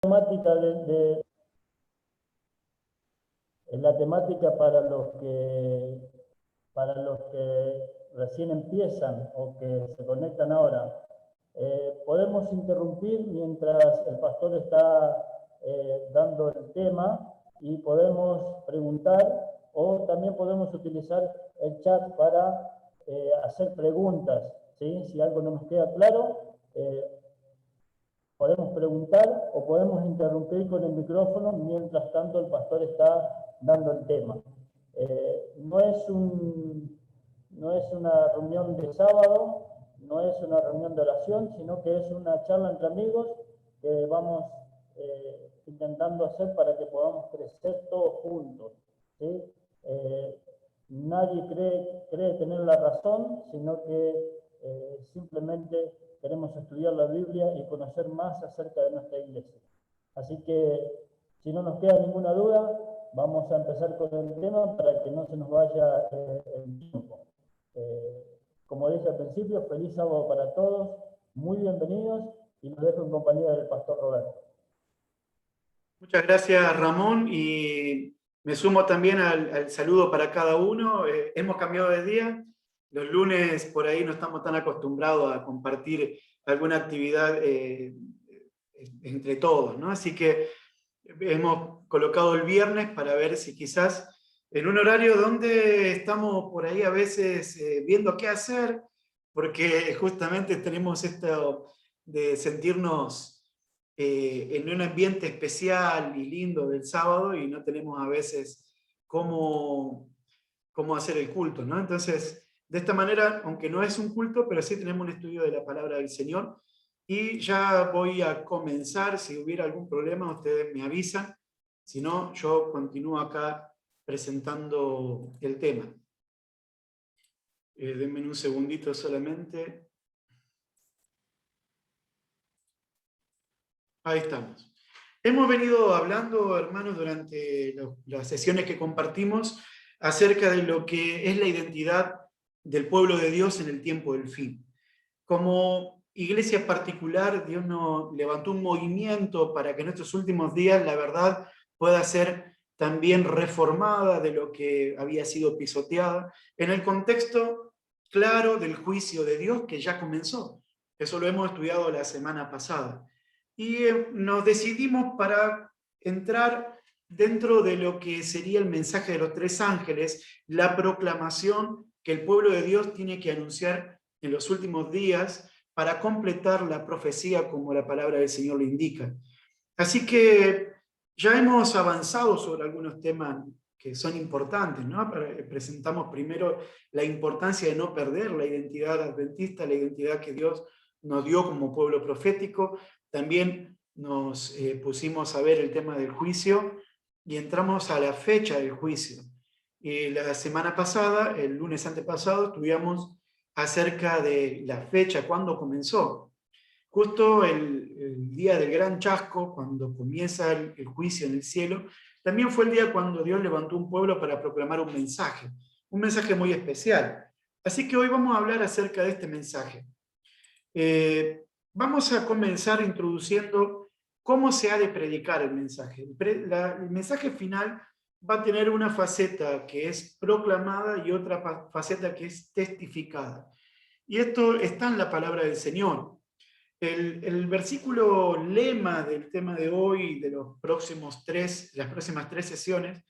temática en la temática para los que recién empiezan o que se conectan ahora. Podemos interrumpir mientras el pastor está dando el tema y podemos preguntar, o también podemos utilizar el chat para hacer preguntas, ¿sí? Si algo no nos queda claro, podemos preguntar o podemos interrumpir con el micrófono mientras tanto el pastor está dando el tema. No es una reunión de sábado, no es una reunión de oración, sino que es una charla entre amigos que vamos intentando hacer para que podamos crecer todos juntos, ¿sí? Nadie cree tener la razón, sino que simplemente queremos estudiar la Biblia y conocer más acerca de nuestra iglesia. Así que, si no nos queda ninguna duda, vamos a empezar con el tema para que no se nos vaya el tiempo. Como dije al principio, feliz sábado para todos, muy bienvenidos y los dejo en compañía del pastor Roberto. Muchas gracias, Ramón, y me sumo también al saludo para cada uno. Hemos cambiado de día. Los lunes por ahí no estamos tan acostumbrados a compartir alguna actividad entre todos, ¿no? Así que hemos colocado el viernes para ver si quizás en un horario donde estamos por ahí a veces viendo qué hacer, porque justamente tenemos esto de sentirnos en un ambiente especial y lindo del sábado y no tenemos a veces cómo hacer el culto, ¿no? Entonces, de esta manera, aunque no es un culto, pero sí tenemos un estudio de la palabra del Señor. Y ya voy a comenzar. Si hubiera algún problema, ustedes me avisan. Si no, yo continúo acá presentando el tema. Denme un segundito solamente. Ahí estamos. Hemos venido hablando, hermanos, durante las sesiones que compartimos acerca de lo que es la identidad del pueblo de Dios en el tiempo del fin. Como iglesia particular, Dios nos levantó un movimiento para que en estos últimos días la verdad pueda ser también reformada de lo que había sido pisoteada, en el contexto claro del juicio de Dios que ya comenzó. Eso lo hemos estudiado la semana pasada. Y nos decidimos para entrar dentro de lo que sería el mensaje de los tres ángeles, la proclamación que el pueblo de Dios tiene que anunciar en los últimos días para completar la profecía como la palabra del Señor lo indica. Así que ya hemos avanzado sobre algunos temas que son importantes, ¿no? Presentamos primero la importancia de no perder la identidad adventista, la identidad que Dios nos dio como pueblo profético. También nos pusimos a ver el tema del juicio y entramos a la fecha del juicio. La semana pasada, el lunes antepasado, estudiamos acerca de la fecha, cuándo comenzó. Justo el día del gran chasco, cuando comienza el juicio en el cielo, también fue el día cuando Dios levantó un pueblo para proclamar un mensaje muy especial. Así que hoy vamos a hablar acerca de este mensaje. Vamos a comenzar introduciendo cómo se ha de predicar el mensaje. El mensaje final va a tener una faceta que es proclamada y otra faceta que es testificada. Y esto está en la palabra del Señor. El versículo lema del tema de hoy, de las próximas tres sesiones,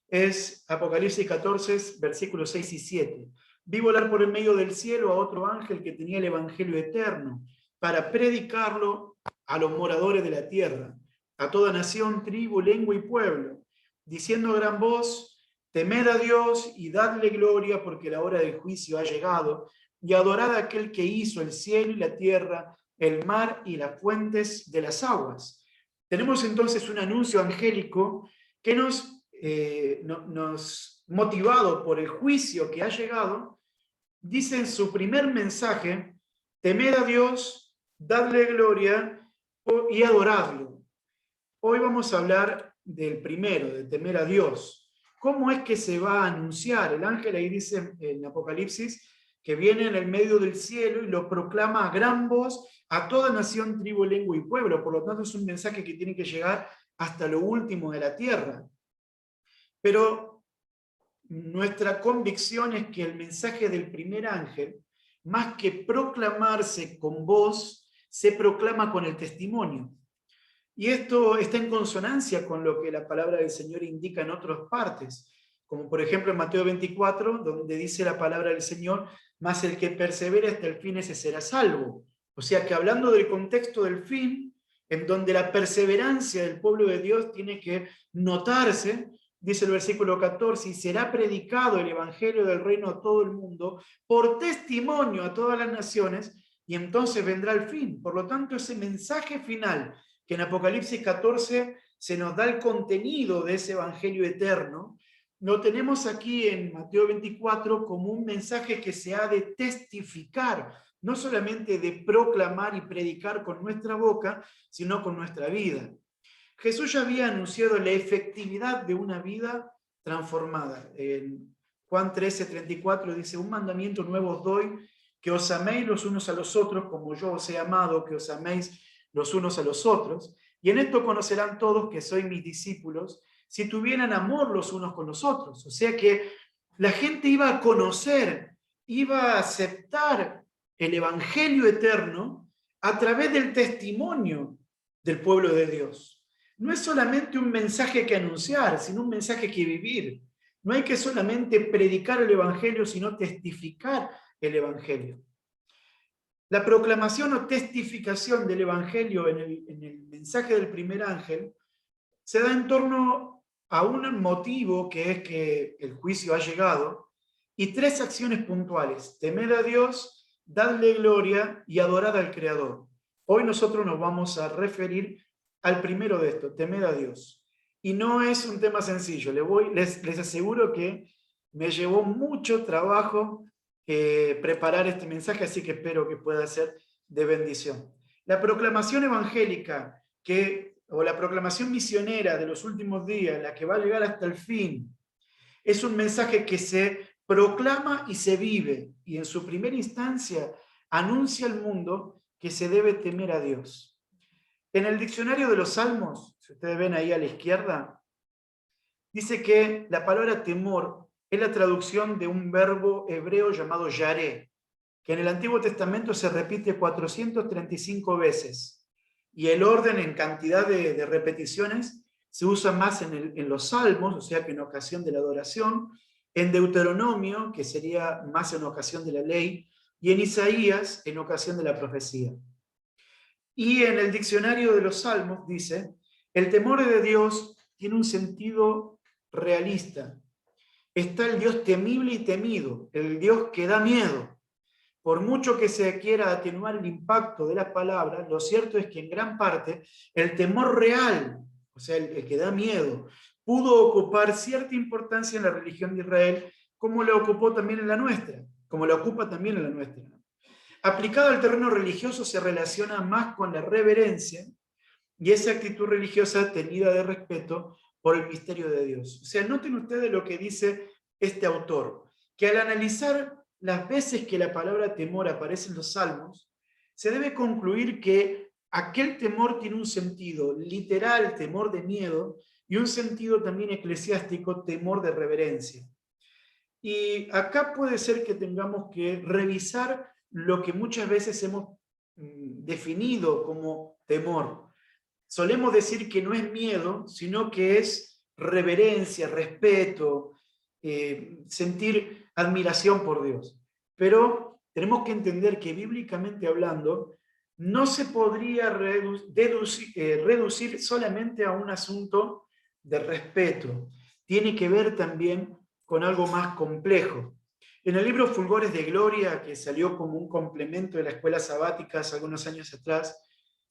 es Apocalipsis 14, versículos 6 y 7. Vi volar por el medio del cielo a otro ángel que tenía el evangelio eterno, para predicarlo a los moradores de la tierra, a toda nación, tribu, lengua y pueblo, diciendo a gran voz: temed a Dios y dadle gloria, porque la hora del juicio ha llegado, y adorad a aquel que hizo el cielo y la tierra, el mar y las fuentes de las aguas. Tenemos entonces un anuncio angélico que nos motivado por el juicio que ha llegado, dice en su primer mensaje: temed a Dios, dadle gloria y adoradlo. Hoy vamos a hablar del primero, de temer a Dios. ¿Cómo es que se va a anunciar? El ángel ahí dice en Apocalipsis que viene en el medio del cielo y lo proclama a gran voz a toda nación, tribu, lengua y pueblo. Por lo tanto, es un mensaje que tiene que llegar hasta lo último de la tierra. Pero nuestra convicción es que el mensaje del primer ángel, más que proclamarse con voz, se proclama con el testimonio. Y esto está en consonancia con lo que la palabra del Señor indica en otras partes, como por ejemplo en Mateo 24, donde dice la palabra del Señor, mas el que persevera hasta el fin, ese será salvo. O sea que hablando del contexto del fin, en donde la perseverancia del pueblo de Dios tiene que notarse, dice el versículo 14, y será predicado el evangelio del reino a todo el mundo, por testimonio a todas las naciones, y entonces vendrá el fin. Por lo tanto, ese mensaje final, que en Apocalipsis 14 se nos da el contenido de ese evangelio eterno, lo tenemos aquí en Mateo 24 como un mensaje que se ha de testificar, no solamente de proclamar y predicar con nuestra boca, sino con nuestra vida. Jesús ya había anunciado la efectividad de una vida transformada. En Juan 13:34 dice, un mandamiento nuevo os doy, que os améis los unos a los otros, como yo os he amado, que os améis los unos a los otros. Y en esto conocerán todos que sois mis discípulos, si tuvieran amor los unos con los otros. O sea que la gente iba a conocer, iba a aceptar el evangelio eterno a través del testimonio del pueblo de Dios. No es solamente un mensaje que anunciar, sino un mensaje que vivir. No hay que solamente predicar el evangelio, sino testificar el evangelio. La proclamación o testificación del evangelio en el mensaje del primer ángel se da en torno a un motivo que es que el juicio ha llegado y tres acciones puntuales: temed a Dios, dadle gloria y adorad al Creador. Hoy nosotros nos vamos a referir al primero de estos, temed a Dios. Y no es un tema sencillo, les aseguro que me llevó mucho trabajo preparar este mensaje, así que espero que pueda ser de bendición. La proclamación evangélica o la proclamación misionera de los últimos días, la que va a llegar hasta el fin, es un mensaje que se proclama y se vive, y en su primera instancia anuncia al mundo que se debe temer a Dios. En el diccionario de los Salmos, si ustedes ven ahí a la izquierda, dice que la palabra temor es la traducción de un verbo hebreo llamado yaré, que en el Antiguo Testamento se repite 435 veces. Y el orden en cantidad de repeticiones se usa más en los Salmos, o sea que en ocasión de la adoración, en Deuteronomio, que sería más en ocasión de la ley, y en Isaías, en ocasión de la profecía. Y en el diccionario de los Salmos dice, el temor de Dios tiene un sentido realista. Está el Dios temible y temido, el Dios que da miedo. Por mucho que se quiera atenuar el impacto de las palabras, lo cierto es que en gran parte el temor real, o sea, el que da miedo, pudo ocupar cierta importancia en la religión de Israel, como la ocupó también en la nuestra, como la ocupa también en la nuestra. Aplicado al terreno religioso se relaciona más con la reverencia y esa actitud religiosa tenida de respeto por el misterio de Dios. O sea, noten ustedes lo que dice este autor, que al analizar las veces que la palabra temor aparece en los Salmos, se debe concluir que aquel temor tiene un sentido literal, temor de miedo, y un sentido también eclesiástico, temor de reverencia. Y acá puede ser que tengamos que revisar lo que muchas veces hemos definido como temor. Solemos decir que no es miedo, sino que es reverencia, respeto, sentir admiración por Dios. Pero tenemos que entender que bíblicamente hablando, no se podría reducir solamente a un asunto de respeto. Tiene que ver también con algo más complejo. En el libro Fulgores de Gloria, que salió como un complemento de la escuela sabática hace algunos años atrás,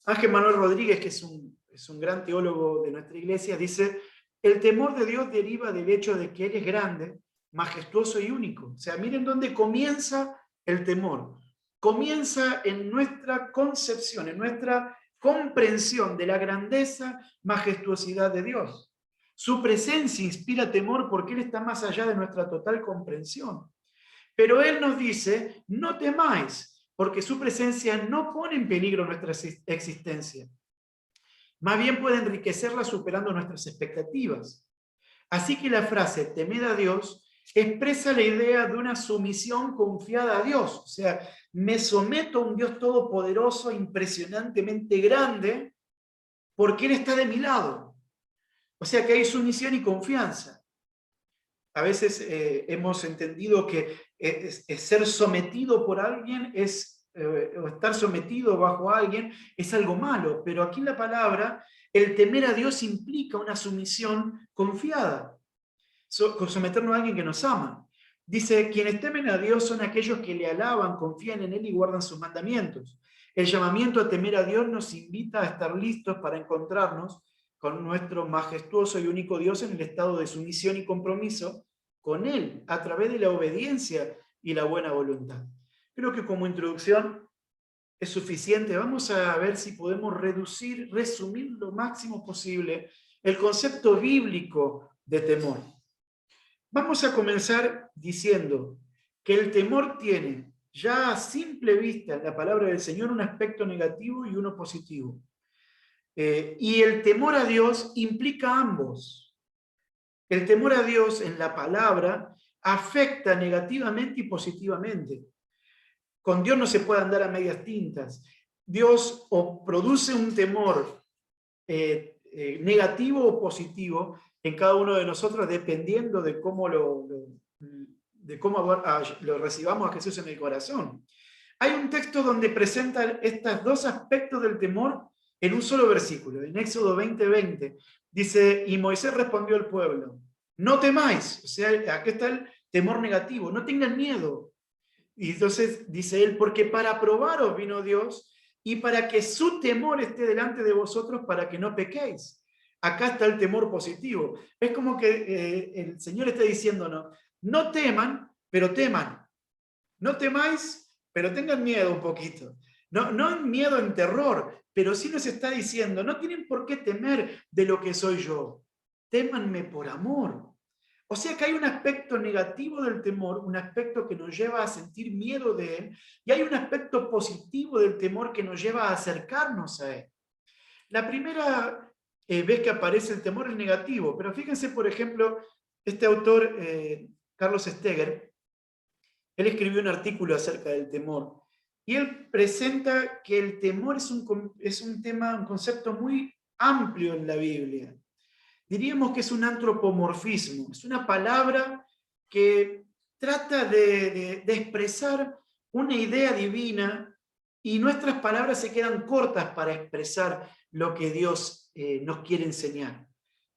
Ángel Manuel Rodríguez, que es un gran teólogo de nuestra iglesia, dice, el temor de Dios deriva del hecho de que Él es grande, majestuoso y único. O sea, miren dónde comienza el temor. Comienza en nuestra concepción, en nuestra comprensión de la grandeza, majestuosidad de Dios. Su presencia inspira temor porque Él está más allá de nuestra total comprensión. Pero Él nos dice, no temáis, porque su presencia no pone en peligro nuestra existencia. Más bien puede enriquecerla superando nuestras expectativas. Así que la frase, temed a Dios, expresa la idea de una sumisión confiada a Dios. O sea, me someto a un Dios todopoderoso, impresionantemente grande, porque Él está de mi lado. O sea que hay sumisión y confianza. A veces hemos entendido que ser sometido por alguien o estar sometido bajo alguien es algo malo, pero aquí en la palabra el temer a Dios implica una sumisión confiada, someternos a alguien que nos ama. Dice, quienes temen a Dios son aquellos que le alaban, confían en Él y guardan sus mandamientos. El llamamiento a temer a Dios nos invita a estar listos para encontrarnos con nuestro majestuoso y único Dios en el estado de sumisión y compromiso con Él, a través de la obediencia y la buena voluntad. Creo que como introducción es suficiente. Vamos a ver si podemos resumir lo máximo posible el concepto bíblico de temor. Vamos a comenzar diciendo que el temor tiene, ya a simple vista en la palabra del Señor, un aspecto negativo y uno positivo. Y el temor a Dios implica ambos. El temor a Dios en la palabra afecta negativamente y positivamente. Con Dios no se puede andar a medias tintas. Dios o produce un temor negativo o positivo en cada uno de nosotros, dependiendo de cómo lo recibamos a Jesús en el corazón. Hay un texto donde presenta estos dos aspectos del temor en un solo versículo, en Éxodo 20:20. Dice, y Moisés respondió al pueblo, no temáis, o sea, aquí está el temor negativo, no tengan miedo. Y entonces dice él, porque para probaros vino Dios y para que su temor esté delante de vosotros para que no pequéis. Acá está el temor positivo. Es como que el Señor está diciéndonos, no teman, pero teman. No temáis, pero tengan miedo un poquito. No miedo en terror, pero sí nos está diciendo, no tienen por qué temer de lo que soy yo. Témanme por amor. O sea que hay un aspecto negativo del temor, un aspecto que nos lleva a sentir miedo de él, y hay un aspecto positivo del temor que nos lleva a acercarnos a él. La primera vez que aparece el temor es negativo, pero fíjense, por ejemplo, este autor, Carlos Steger, él escribió un artículo acerca del temor, y él presenta que el temor es un tema, un concepto muy amplio en la Biblia. Diríamos que es un antropomorfismo, es una palabra que trata de expresar una idea divina y nuestras palabras se quedan cortas para expresar lo que Dios nos quiere enseñar.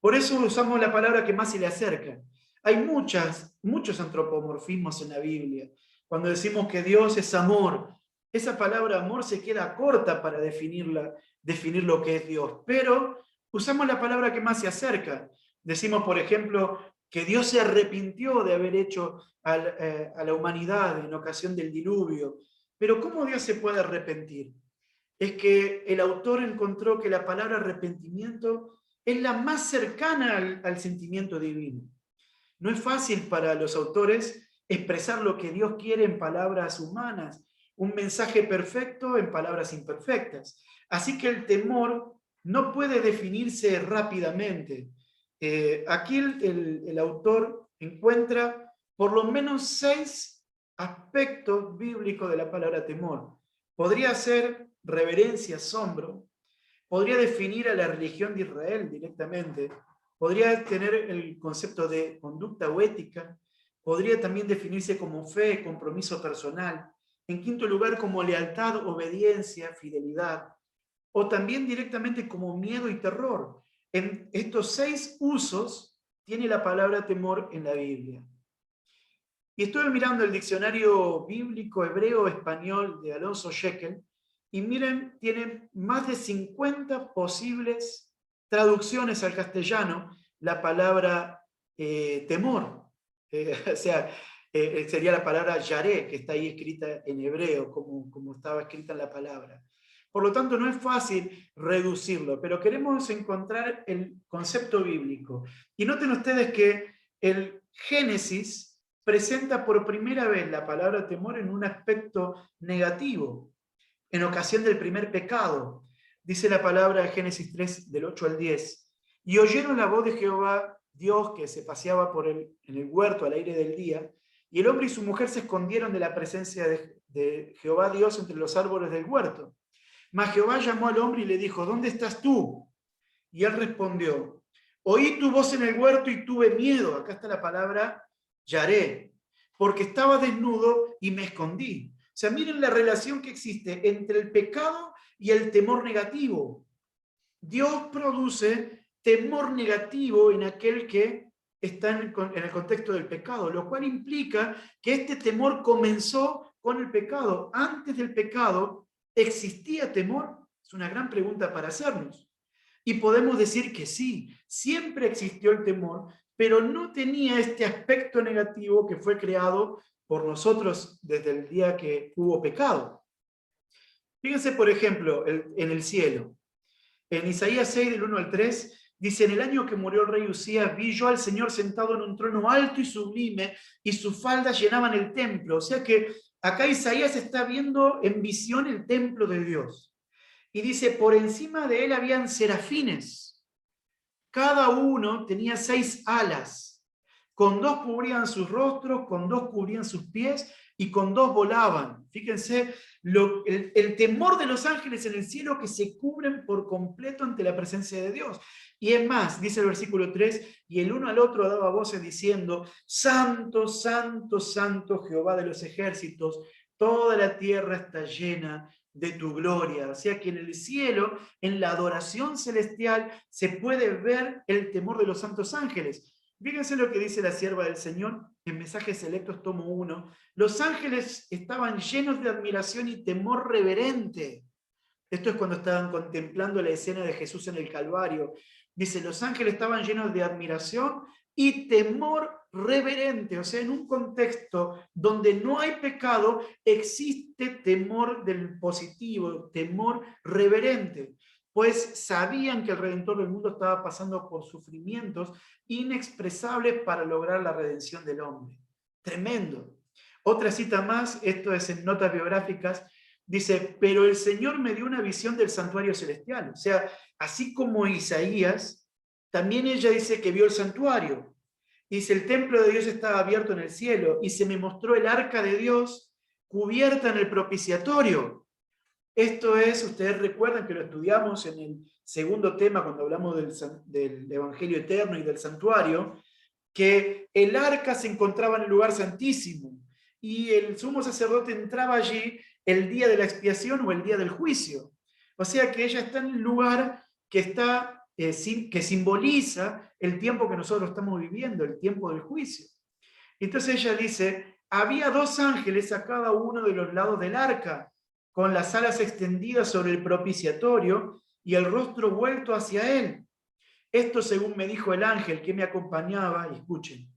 Por eso usamos la palabra que más se le acerca. Hay muchos antropomorfismos en la Biblia. Cuando decimos que Dios es amor, esa palabra amor se queda corta para definir lo que es Dios, pero usamos la palabra que más se acerca. Decimos, por ejemplo, que Dios se arrepintió de haber hecho a la humanidad en ocasión del diluvio. Pero ¿cómo Dios se puede arrepentir? Es que el autor encontró que la palabra arrepentimiento es la más cercana al sentimiento divino. No es fácil para los autores expresar lo que Dios quiere en palabras humanas, un mensaje perfecto en palabras imperfectas. Así que el temor no puede definirse rápidamente. Aquí el autor encuentra por lo menos 6 aspectos bíblicos de la palabra temor. Podría ser reverencia, asombro, podría definir a la religión de Israel directamente, podría tener el concepto de conducta o ética, podría también definirse como fe, compromiso personal, en quinto lugar como lealtad, obediencia, fidelidad, o también directamente como miedo y terror. En estos 6 usos tiene la palabra temor en la Biblia. Y estuve mirando el diccionario bíblico hebreo-español de Alonso Shekel, y miren, tiene más de 50 posibles traducciones al castellano la palabra temor. O sea, sería la palabra yaré, que está ahí escrita en hebreo, como estaba escrita en la palabra. Por lo tanto, no es fácil reducirlo, pero queremos encontrar el concepto bíblico. Y noten ustedes que el Génesis presenta por primera vez la palabra temor en un aspecto negativo, en ocasión del primer pecado. Dice la palabra de Génesis 3, del 8 al 10. Y oyeron la voz de Jehová, Dios, que se paseaba en el huerto al aire del día, y el hombre y su mujer se escondieron de la presencia de Jehová Dios entre los árboles del huerto. Mas Jehová llamó al hombre y le dijo, ¿dónde estás tú? Y él respondió, oí tu voz en el huerto y tuve miedo. Acá está la palabra yaré, porque estaba desnudo y me escondí. O sea, miren la relación que existe entre el pecado y el temor negativo. Dios produce temor negativo en aquel que está en el contexto del pecado, lo cual implica que este temor comenzó con el pecado. Antes del pecado, ¿existía temor? Es una gran pregunta para hacernos. Y podemos decir que sí, siempre existió el temor, pero no tenía este aspecto negativo que fue creado por nosotros desde el día que hubo pecado. Fíjense, por ejemplo, en el cielo. En Isaías 6, del 1 al 3, dice, en el año que murió el rey Usías, vi yo al Señor sentado en un trono alto y sublime, y sus faldas llenaban el templo. O sea que acá Isaías está viendo en visión el templo de Dios. Y dice, por encima de él habían serafines. Cada uno tenía 6 alas. Con 2 cubrían sus rostros, con 2 cubrían sus pies y con 2 volaban. Fíjense, el temor de los ángeles en el cielo que se cubren por completo ante la presencia de Dios. Y es más, dice el versículo 3, y el uno al otro daba voces diciendo, Santo, Santo, Santo, Jehová de los ejércitos, toda la tierra está llena de tu gloria. O sea que en el cielo, en la adoración celestial, se puede ver el temor de los santos ángeles. Fíjense lo que dice la sierva del Señor en Mensajes Selectos, tomo 1. Los ángeles estaban llenos de admiración y temor reverente. Esto es cuando estaban contemplando la escena de Jesús en el Calvario. Dice, los ángeles estaban llenos de admiración y temor reverente. O sea, en un contexto donde no hay pecado, existe temor del positivo, temor reverente. Pues sabían que el Redentor del mundo estaba pasando por sufrimientos inexpresables para lograr la redención del hombre. Tremendo. Otra cita más, esto es en notas biográficas, dice, pero el Señor me dio una visión del santuario celestial. O sea, así como Isaías, también ella dice que vio el santuario. Dice, el templo de Dios estaba abierto en el cielo y se me mostró el arca de Dios cubierta en el propiciatorio. Esto es, ustedes recuerdan que lo estudiamos en el segundo tema cuando hablamos del Evangelio eterno y del santuario, que el arca se encontraba en el lugar santísimo y el sumo sacerdote entraba allí el día de la expiación o el día del juicio. O sea que ella está en un lugar que simboliza el tiempo que nosotros estamos viviendo, el tiempo del juicio. Entonces ella dice, había 2 ángeles a cada uno de los lados del arca, con las alas extendidas sobre el propiciatorio y el rostro vuelto hacia él. Esto, según me dijo el ángel que me acompañaba, y escuchen,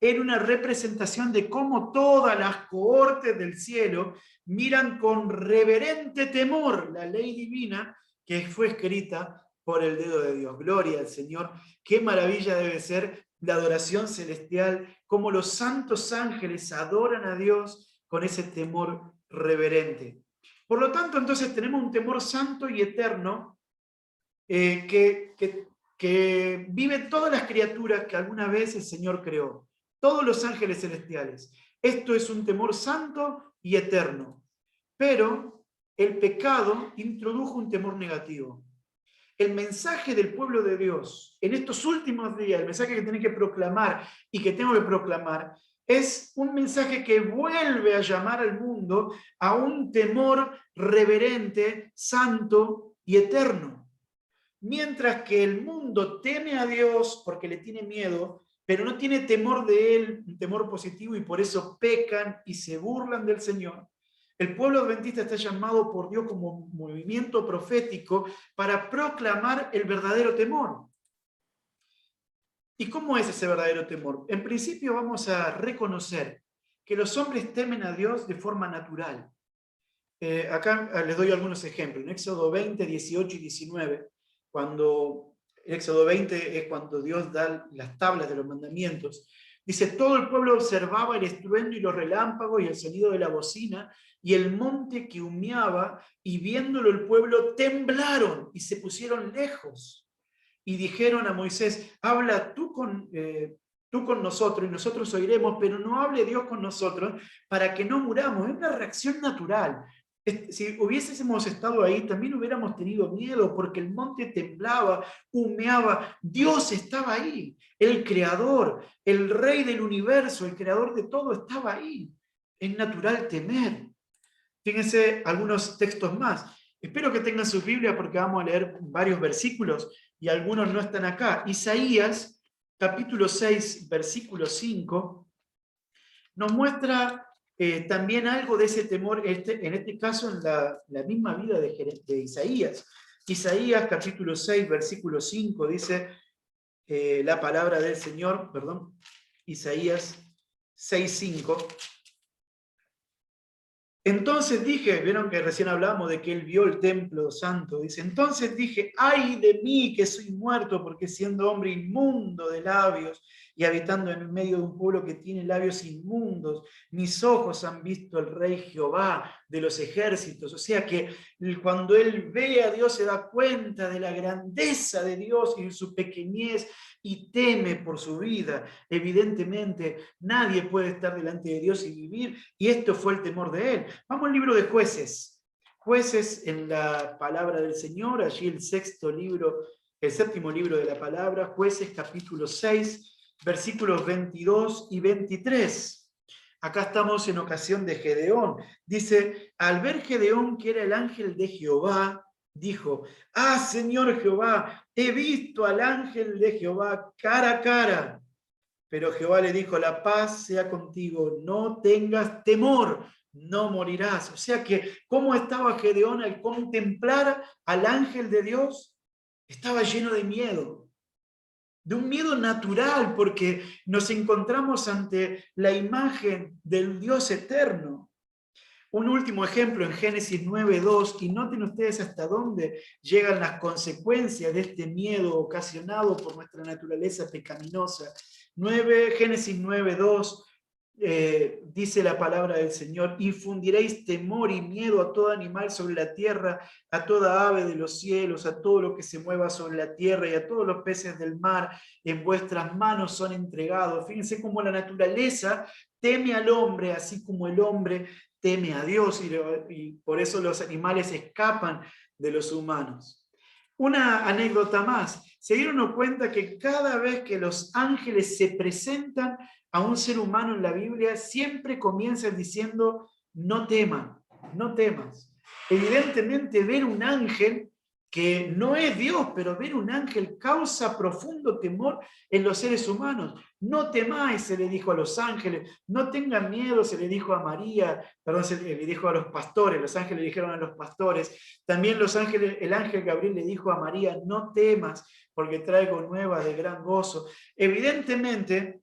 era una representación de cómo todas las cohortes del cielo miran con reverente temor la ley divina que fue escrita por el dedo de Dios. Gloria al Señor. Qué maravilla debe ser la adoración celestial, cómo los santos ángeles adoran a Dios con ese temor reverente. Por lo tanto, entonces tenemos un temor santo y eterno que viven todas las criaturas que alguna vez el Señor creó, todos los ángeles celestiales. Esto es un temor santo y eterno. Pero el pecado introdujo un temor negativo. El mensaje del pueblo de Dios en estos últimos días, el mensaje que tienen que proclamar y que tengo que proclamar, es un mensaje que vuelve a llamar al mundo a un temor reverente, santo y eterno. Mientras que el mundo teme a Dios porque le tiene miedo, pero no tiene temor de Él, un temor positivo, y por eso pecan y se burlan del Señor. El pueblo adventista está llamado por Dios como movimiento profético para proclamar el verdadero temor. ¿Y cómo es ese verdadero temor? En principio vamos a reconocer que los hombres temen a Dios de forma natural. Acá les doy algunos ejemplos. En Éxodo 20, 18 y 19, cuando Éxodo 20 es cuando Dios da las tablas de los mandamientos, Dice, todo el pueblo observaba el estruendo y los relámpagos y el sonido de la bocina y el monte que humeaba, y viéndolo el pueblo temblaron y se pusieron lejos. Y dijeron a Moisés, habla tú con nosotros y nosotros oiremos, pero no hable Dios con nosotros para que no muramos. Es una reacción natural. Si hubiésemos estado ahí, también hubiéramos tenido miedo porque el monte temblaba, humeaba. Dios estaba ahí. El creador, el rey del universo, el creador de todo estaba ahí. Es natural temer. Fíjense algunos textos más. Espero que tengan su Biblia porque vamos a leer varios versículos y algunos no están acá. Isaías, capítulo 6, versículo 5, nos muestra también algo de ese temor, en este caso en la misma vida de Isaías. Isaías, capítulo 6, versículo 5, dice la palabra del Señor, perdón, Isaías 6, 5. Entonces dije, vieron que recién hablamos de que él vio el templo santo, dice, entonces dije, ay de mí que soy muerto, porque siendo hombre inmundo de labios y habitando en medio de un pueblo que tiene labios inmundos, mis ojos han visto al Rey Jehová de los ejércitos. O sea que cuando él ve a Dios se da cuenta de la grandeza de Dios y su pequeñez y teme por su vida. Evidentemente, nadie puede estar delante de Dios y vivir, y esto fue el temor de él. Vamos al libro de Jueces. Jueces en la palabra del Señor, allí el séptimo libro de la palabra, Jueces capítulo 6, versículos 22 y 23. Acá estamos en ocasión de Gedeón. Dice, al ver Gedeón que era el ángel de Jehová, dijo, ah, Señor Jehová, he visto al ángel de Jehová cara a cara. Pero Jehová le dijo, la paz sea contigo, no tengas temor, no morirás. O sea que, ¿cómo estaba Gedeón al contemplar al ángel de Dios? Estaba lleno de miedo, de un miedo natural, porque nos encontramos ante la imagen del Dios eterno. Un último ejemplo en Génesis 9:2, y noten ustedes hasta dónde llegan las consecuencias de este miedo ocasionado por nuestra naturaleza pecaminosa. Génesis 9:2 dice la palabra del Señor, infundiréis temor y miedo a todo animal sobre la tierra, a toda ave de los cielos, a todo lo que se mueva sobre la tierra y a todos los peces del mar, en vuestras manos son entregados. Fíjense cómo la naturaleza teme al hombre, así como el hombre teme a Dios, y por eso los animales escapan de los humanos. Una anécdota más. Se dieron cuenta que cada vez que los ángeles se presentan a un ser humano en la Biblia, siempre comienzan diciendo, no teman, no temas. Evidentemente, ver un ángel que no es Dios, pero ver un ángel causa profundo temor en los seres humanos. No temáis, se le dijo a los ángeles, no tengan miedo, se le dijo a María, perdón, se le dijo a los pastores, los ángeles le dijeron a los pastores, también el ángel Gabriel le dijo a María, no temas, porque traigo nuevas de gran gozo. Evidentemente,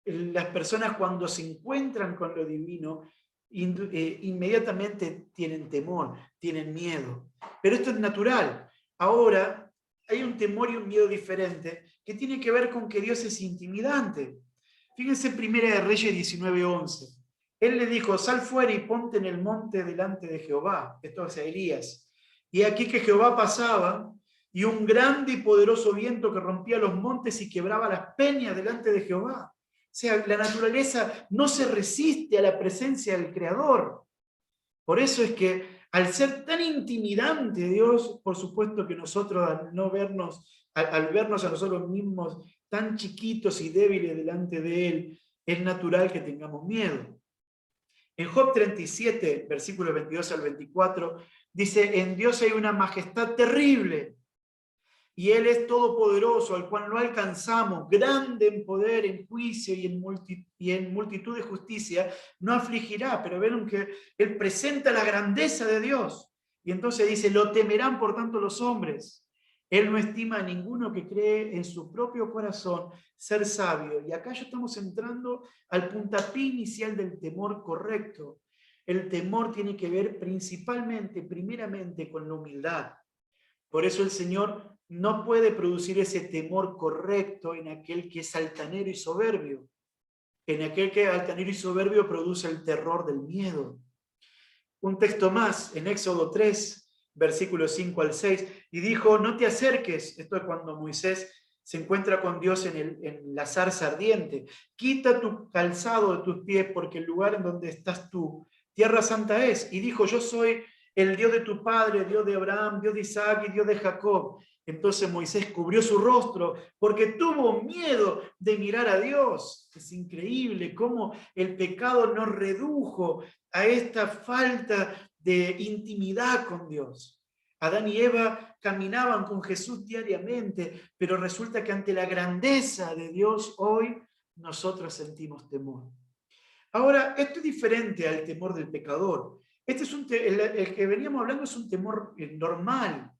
las personas cuando se encuentran con lo divino, inmediatamente tienen temor, tienen miedo. Pero esto es natural. Ahora hay un temor y un miedo diferente que tiene que ver con que Dios es intimidante. Fíjense en Primera de Reyes 19:11. Él le dijo, sal fuera y ponte en el monte delante de Jehová. Esto es a Elías. Y aquí que Jehová pasaba, y un grande y poderoso viento que rompía los montes y quebraba las peñas delante de Jehová. O sea, la naturaleza no se resiste a la presencia del Creador. Por eso es que al ser tan intimidante Dios, por supuesto que nosotros al vernos a nosotros mismos tan chiquitos y débiles delante de Él, es natural que tengamos miedo. En Job 37, versículos 22 al 24, dice, en Dios hay una majestad terrible, y Él es todopoderoso, al cual no alcanzamos, grande en poder, en juicio y en multitud de justicia, no afligirá. Pero ven que Él presenta la grandeza de Dios. Y entonces dice, lo temerán por tanto los hombres. Él no estima a ninguno que cree en su propio corazón ser sabio. Y acá ya estamos entrando al puntapié inicial del temor correcto. El temor tiene que ver primeramente con la humildad. Por eso el Señor no puede producir ese temor correcto en aquel que es altanero y soberbio. En aquel que altanero y soberbio produce el terror del miedo. Un texto más, en Éxodo 3, versículos 5 al 6, y dijo, no te acerques, esto es cuando Moisés se encuentra con Dios en la zarza ardiente, quita tu calzado de tus pies, porque el lugar en donde estás tú, tierra santa es. Y dijo, yo soy el Dios de tu padre, Dios de Abraham, Dios de Isaac y Dios de Jacob. Entonces Moisés cubrió su rostro porque tuvo miedo de mirar a Dios. Es increíble cómo el pecado nos redujo a esta falta de intimidad con Dios. Adán y Eva caminaban con Jesús diariamente, pero resulta que ante la grandeza de Dios hoy nosotros sentimos temor. Ahora, esto es diferente al temor del pecador. Este es el que veníamos hablando es un temor normal,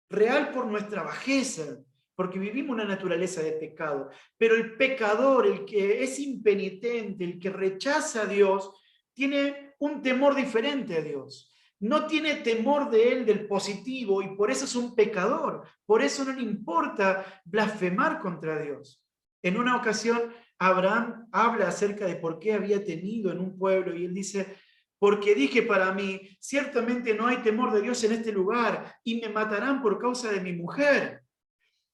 real por nuestra bajeza, porque vivimos una naturaleza de pecado. Pero el pecador, el que es impenitente, el que rechaza a Dios, tiene un temor diferente a Dios. No tiene temor de él, del positivo, y por eso es un pecador. Por eso no le importa blasfemar contra Dios. En una ocasión, Abraham habla acerca de por qué había temido en un pueblo, y él dice, porque dije para mí, ciertamente no hay temor de Dios en este lugar, y me matarán por causa de mi mujer.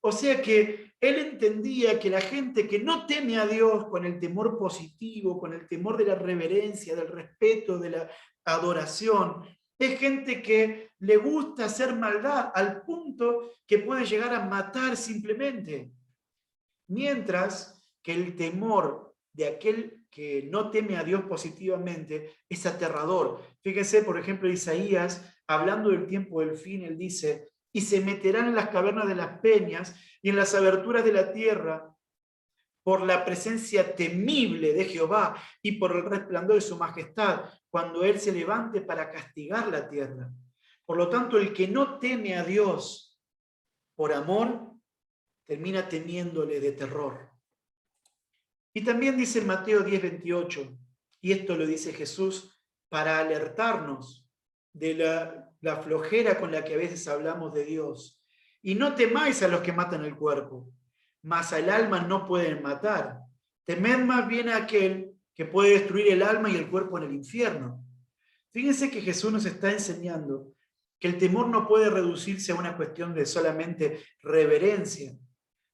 O sea que él entendía que la gente que no teme a Dios con el temor positivo, con el temor de la reverencia, del respeto, de la adoración, es gente que le gusta hacer maldad al punto que puede llegar a matar simplemente. Mientras que el temor de aquel que no teme a Dios positivamente es aterrador. Fíjense, por ejemplo, Isaías, hablando del tiempo del fin, él dice, y se meterán en las cavernas de las peñas y en las aberturas de la tierra por la presencia temible de Jehová y por el resplandor de su majestad, cuando Él se levante para castigar la tierra. Por lo tanto, el que no teme a Dios por amor, termina temiéndole de terror. Y también dice en Mateo 10:28, y esto lo dice Jesús para alertarnos de la flojera con la que a veces hablamos de Dios. Y no temáis a los que matan el cuerpo, mas al alma no pueden matar. Temed más bien a aquel que puede destruir el alma y el cuerpo en el infierno. Fíjense que Jesús nos está enseñando que el temor no puede reducirse a una cuestión de solamente reverencia.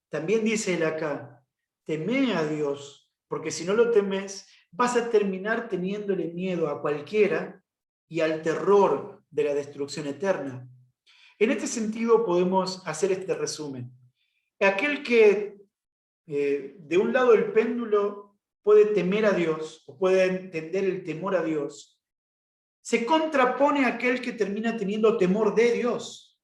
También dice él acá, temé a Dios, porque si no lo temes, vas a terminar teniéndole miedo a cualquiera y al terror de la destrucción eterna. En este sentido podemos hacer este resumen. Aquel que de un lado del péndulo puede temer a Dios o puede entender el temor a Dios, se contrapone a aquel que termina teniendo temor de Dios.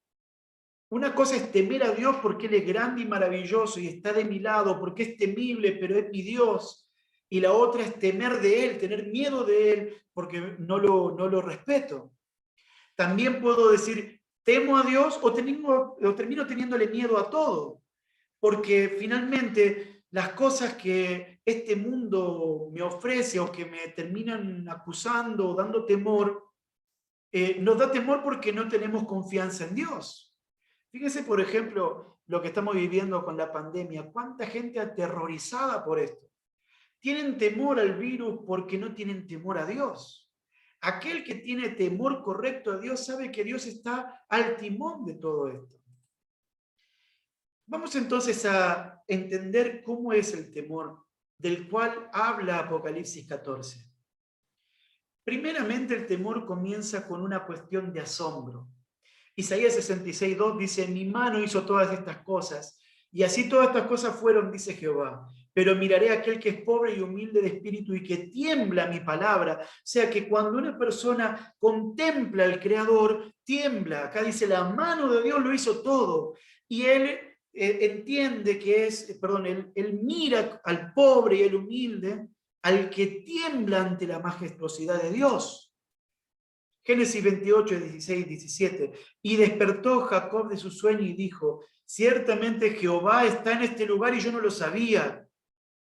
Una cosa es temer a Dios porque Él es grande y maravilloso y está de mi lado, porque es temible, pero es mi Dios. Y la otra es temer de Él, tener miedo de Él, porque no lo respeto. También puedo decir, temo a Dios o termino teniéndole miedo a todo, porque finalmente las cosas que este mundo me ofrece o que me terminan acusando o dando temor, nos da temor porque no tenemos confianza en Dios. Fíjense, por ejemplo, lo que estamos viviendo con la pandemia. ¿Cuánta gente aterrorizada por esto? Tienen temor al virus porque no tienen temor a Dios. Aquel que tiene temor correcto a Dios sabe que Dios está al timón de todo esto. Vamos entonces a entender cómo es el temor del cual habla Apocalipsis 14. Primeramente, el temor comienza con una cuestión de asombro. Isaías 66:2 dice, mi mano hizo todas estas cosas, y así todas estas cosas fueron, dice Jehová. Pero miraré a aquel que es pobre y humilde de espíritu y que tiembla mi palabra. O sea que cuando una persona contempla al Creador, tiembla. Acá dice, la mano de Dios lo hizo todo. Y él entiende que él mira al pobre y al humilde, al que tiembla ante la majestuosidad de Dios. Génesis 28, 16, 17. Y despertó Jacob de su sueño y dijo, ciertamente Jehová está en este lugar y yo no lo sabía.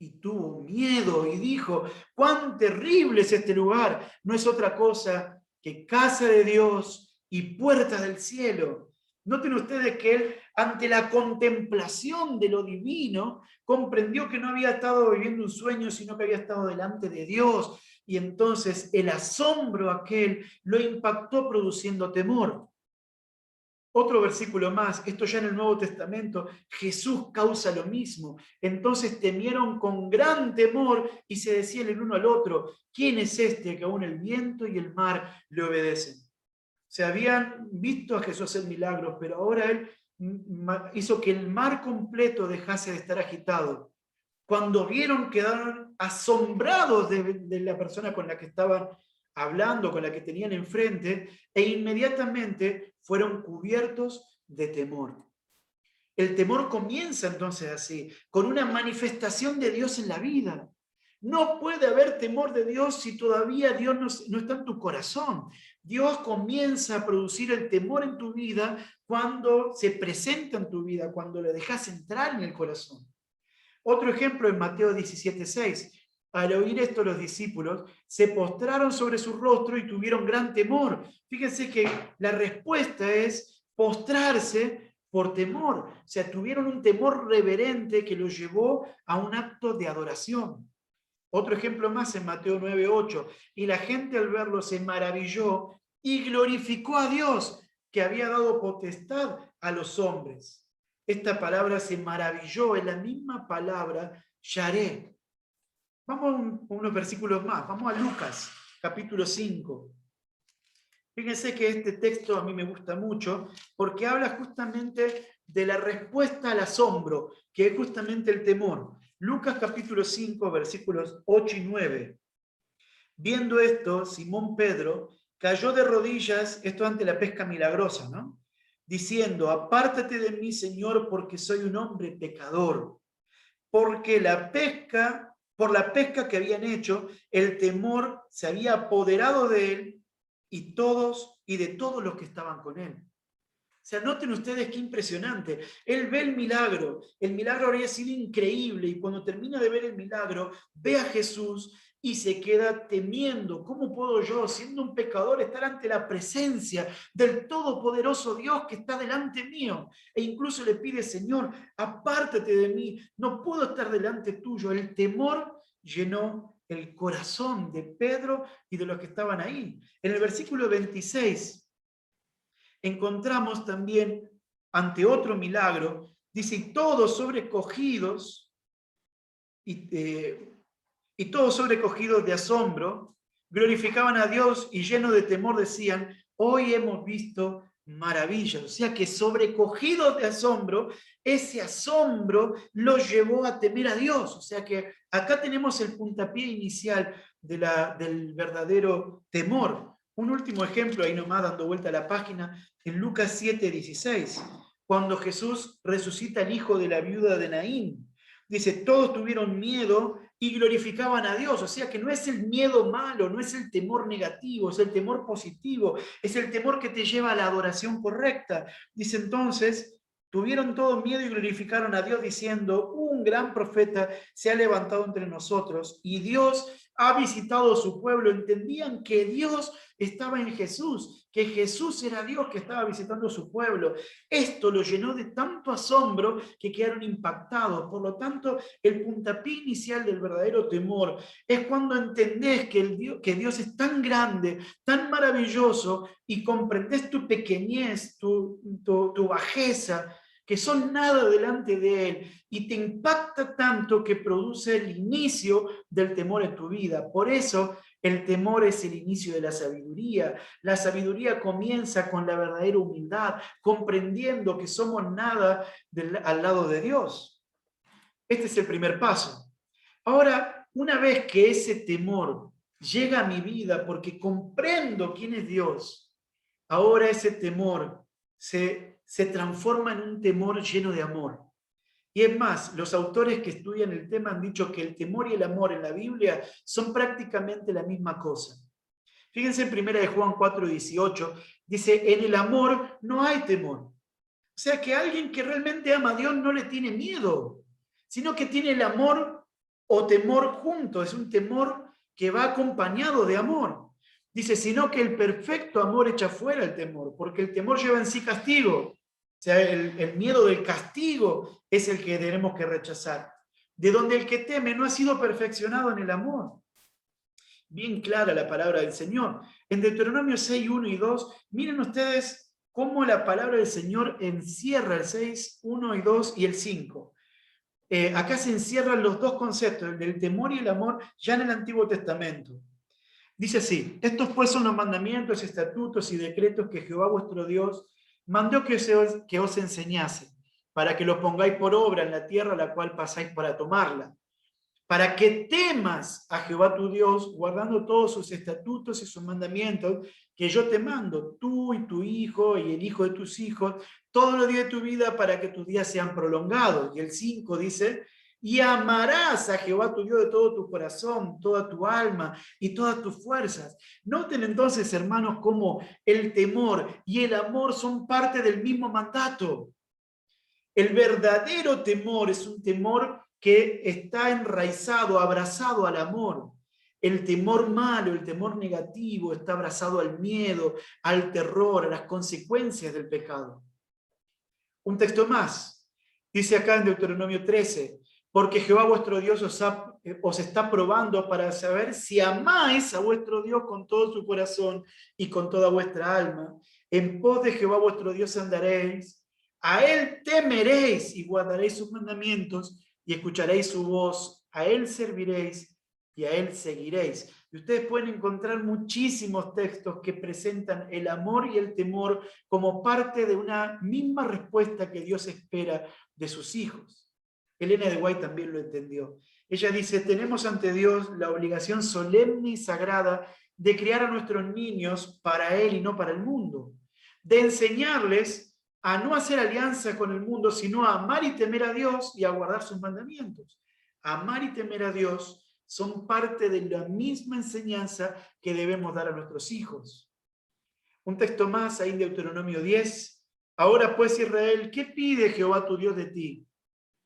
Y tuvo miedo y dijo, cuán terrible es este lugar. No es otra cosa que casa de Dios y puerta del cielo. Noten ustedes que él, ante la contemplación de lo divino, comprendió que no había estado viviendo un sueño, sino que había estado delante de Dios. Y entonces el asombro aquel lo impactó produciendo temor. Otro versículo más, esto ya en el Nuevo Testamento, Jesús causa lo mismo. Entonces temieron con gran temor y se decían el uno al otro, ¿quién es este que aún el viento y el mar le obedecen? Se habían visto a Jesús hacer milagros, pero ahora él hizo que el mar completo dejase de estar agitado. Cuando vieron, quedaron asombrados de la persona con la que estaban hablando, con la que tenían enfrente, e inmediatamente fueron cubiertos de temor. El temor comienza entonces así, con una manifestación de Dios en la vida. No puede haber temor de Dios si todavía Dios no está en tu corazón. Dios comienza a producir el temor en tu vida cuando se presenta en tu vida, cuando le dejas entrar en el corazón. Otro ejemplo en Mateo 17:6. Al oír esto los discípulos se postraron sobre su rostro y tuvieron gran temor. Fíjense que la respuesta es postrarse por temor. O sea, tuvieron un temor reverente que los llevó a un acto de adoración. Otro ejemplo más en Mateo 9:8. Y la gente al verlo se maravilló y glorificó a Dios, que había dado potestad a los hombres. Esta palabra se maravilló, es la misma palabra yaré. Vamos a unos versículos más, vamos a Lucas, capítulo 5. Fíjense que este texto a mí me gusta mucho porque habla justamente de la respuesta al asombro, que es justamente el temor. Lucas capítulo 5, versículos 8 y 9. Viendo esto, Simón Pedro cayó de rodillas, esto ante la pesca milagrosa, ¿no? Diciendo, apártate de mí, Señor, porque soy un hombre pecador. Porque por la pesca que habían hecho, el temor se había apoderado de él y de todos los que estaban con él. O sea, noten ustedes qué impresionante. Él ve el milagro habría sido increíble, y cuando termina de ver el milagro, ve a Jesús y se queda temiendo. ¿Cómo puedo yo, siendo un pecador, estar ante la presencia del todopoderoso Dios que está delante mío? E incluso le pide, Señor, apártate de mí, no puedo estar delante tuyo. El temor llenó el corazón de Pedro y de los que estaban ahí. En el versículo 26 encontramos también ante otro milagro, dice, y todos sobrecogidos de asombro, glorificaban a Dios y llenos de temor decían, hoy hemos visto maravillas. O sea que sobrecogidos de asombro, ese asombro los llevó a temer a Dios. O sea que acá tenemos el puntapié inicial del verdadero temor. Un último ejemplo, ahí nomás dando vuelta a la página, en Lucas 7:16, cuando Jesús resucita al hijo de la viuda de Naín. Dice, todos tuvieron miedo y glorificaban a Dios. O sea que no es el miedo malo, no es el temor negativo, es el temor positivo, es el temor que te lleva a la adoración correcta. Dice entonces, tuvieron todo miedo y glorificaron a Dios diciendo, un gran profeta se ha levantado entre nosotros y Dios ha visitado a su pueblo. Entendían que Dios estaba en Jesús, que Jesús era Dios que estaba visitando a su pueblo. Esto lo llenó de tanto asombro que quedaron impactados. Por lo tanto, el puntapié inicial del verdadero temor es cuando entendés que Dios es tan grande, tan maravilloso, y comprendés tu pequeñez, tu bajeza, que son nada delante de Él, y te impacta tanto que produce el inicio del temor en tu vida. Por eso, el temor es el inicio de la sabiduría. La sabiduría comienza con la verdadera humildad, comprendiendo que somos nada al lado de Dios. Este es el primer paso. Ahora, una vez que ese temor llega a mi vida porque comprendo quién es Dios, ahora ese temor se transforma en un temor lleno de amor. Y es más, los autores que estudian el tema han dicho que el temor y el amor en la Biblia son prácticamente la misma cosa. Fíjense en 1 Juan 4:18, dice, en el amor no hay temor. O sea que alguien que realmente ama a Dios no le tiene miedo, sino que tiene el amor o temor junto, es un temor que va acompañado de amor. Dice, sino que el perfecto amor echa fuera el temor, porque el temor lleva en sí castigo. O sea, el miedo del castigo es el que tenemos que rechazar. De donde el que teme no ha sido perfeccionado en el amor. Bien clara la palabra del Señor. En Deuteronomio 6, 1 y 2, miren ustedes cómo la palabra del Señor encierra el 6, 1 y 2 y el 5. Acá se encierran los dos conceptos, el del temor y el amor, ya en el Antiguo Testamento. Dice así: estos pues son los mandamientos, estatutos y decretos que Jehová vuestro Dios mandó que os enseñase, para que los pongáis por obra en la tierra a la cual pasáis para tomarla, para que temas a Jehová tu Dios, guardando todos sus estatutos y sus mandamientos, que yo te mando, tú y tu hijo y el hijo de tus hijos, todos los días de tu vida, para que tus días sean prolongados. Y el 5 dice: y amarás a Jehová tu Dios de todo tu corazón, toda tu alma y todas tus fuerzas. Noten entonces, hermanos, cómo el temor y el amor son parte del mismo mandato. El verdadero temor es un temor que está enraizado, abrazado al amor. El temor malo, el temor negativo, está abrazado al miedo, al terror, a las consecuencias del pecado. Un texto más, dice acá en Deuteronomio 13, porque Jehová vuestro Dios os está probando para saber si amáis a vuestro Dios con todo su corazón y con toda vuestra alma. En pos de Jehová vuestro Dios andaréis, a él temeréis y guardaréis sus mandamientos y escucharéis su voz, a él serviréis y a él seguiréis. Y ustedes pueden encontrar muchísimos textos que presentan el amor y el temor como parte de una misma respuesta que Dios espera de sus hijos. Elena de White también lo entendió. Ella dice: tenemos ante Dios la obligación solemne y sagrada de criar a nuestros niños para Él y no para el mundo, de enseñarles a no hacer alianza con el mundo, sino a amar y temer a Dios y a guardar sus mandamientos. Amar y temer a Dios son parte de la misma enseñanza que debemos dar a nuestros hijos. Un texto más ahí en Deuteronomio 10. Ahora pues, Israel, ¿qué pide Jehová tu Dios de ti?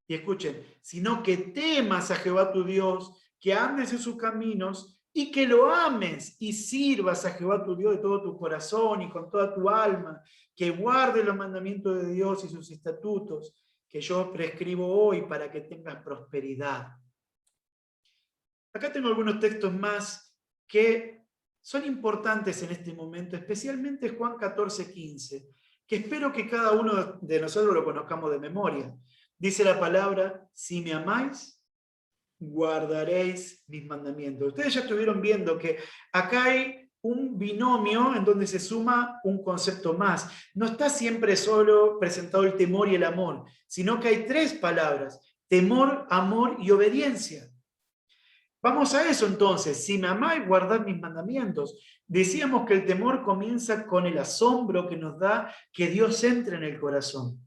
Y escuchen: sino que temas a Jehová tu Dios, que andes en sus caminos y que lo ames y sirvas a Jehová tu Dios de todo tu corazón y con toda tu alma, que guardes los mandamientos de Dios y sus estatutos, que yo prescribo hoy para que tengas prosperidad. Acá tengo algunos textos más que son importantes en este momento, especialmente Juan 14:15, que espero que cada uno de nosotros lo conozcamos de memoria. Dice la palabra: si me amáis, guardaréis mis mandamientos. Ustedes ya estuvieron viendo que acá hay un binomio en donde se suma un concepto más. No está siempre solo presentado el temor y el amor, sino que hay tres palabras: temor, amor y obediencia. Vamos a eso entonces: si me amáis, guardad mis mandamientos. Decíamos que el temor comienza con el asombro que nos da que Dios entre en el corazón.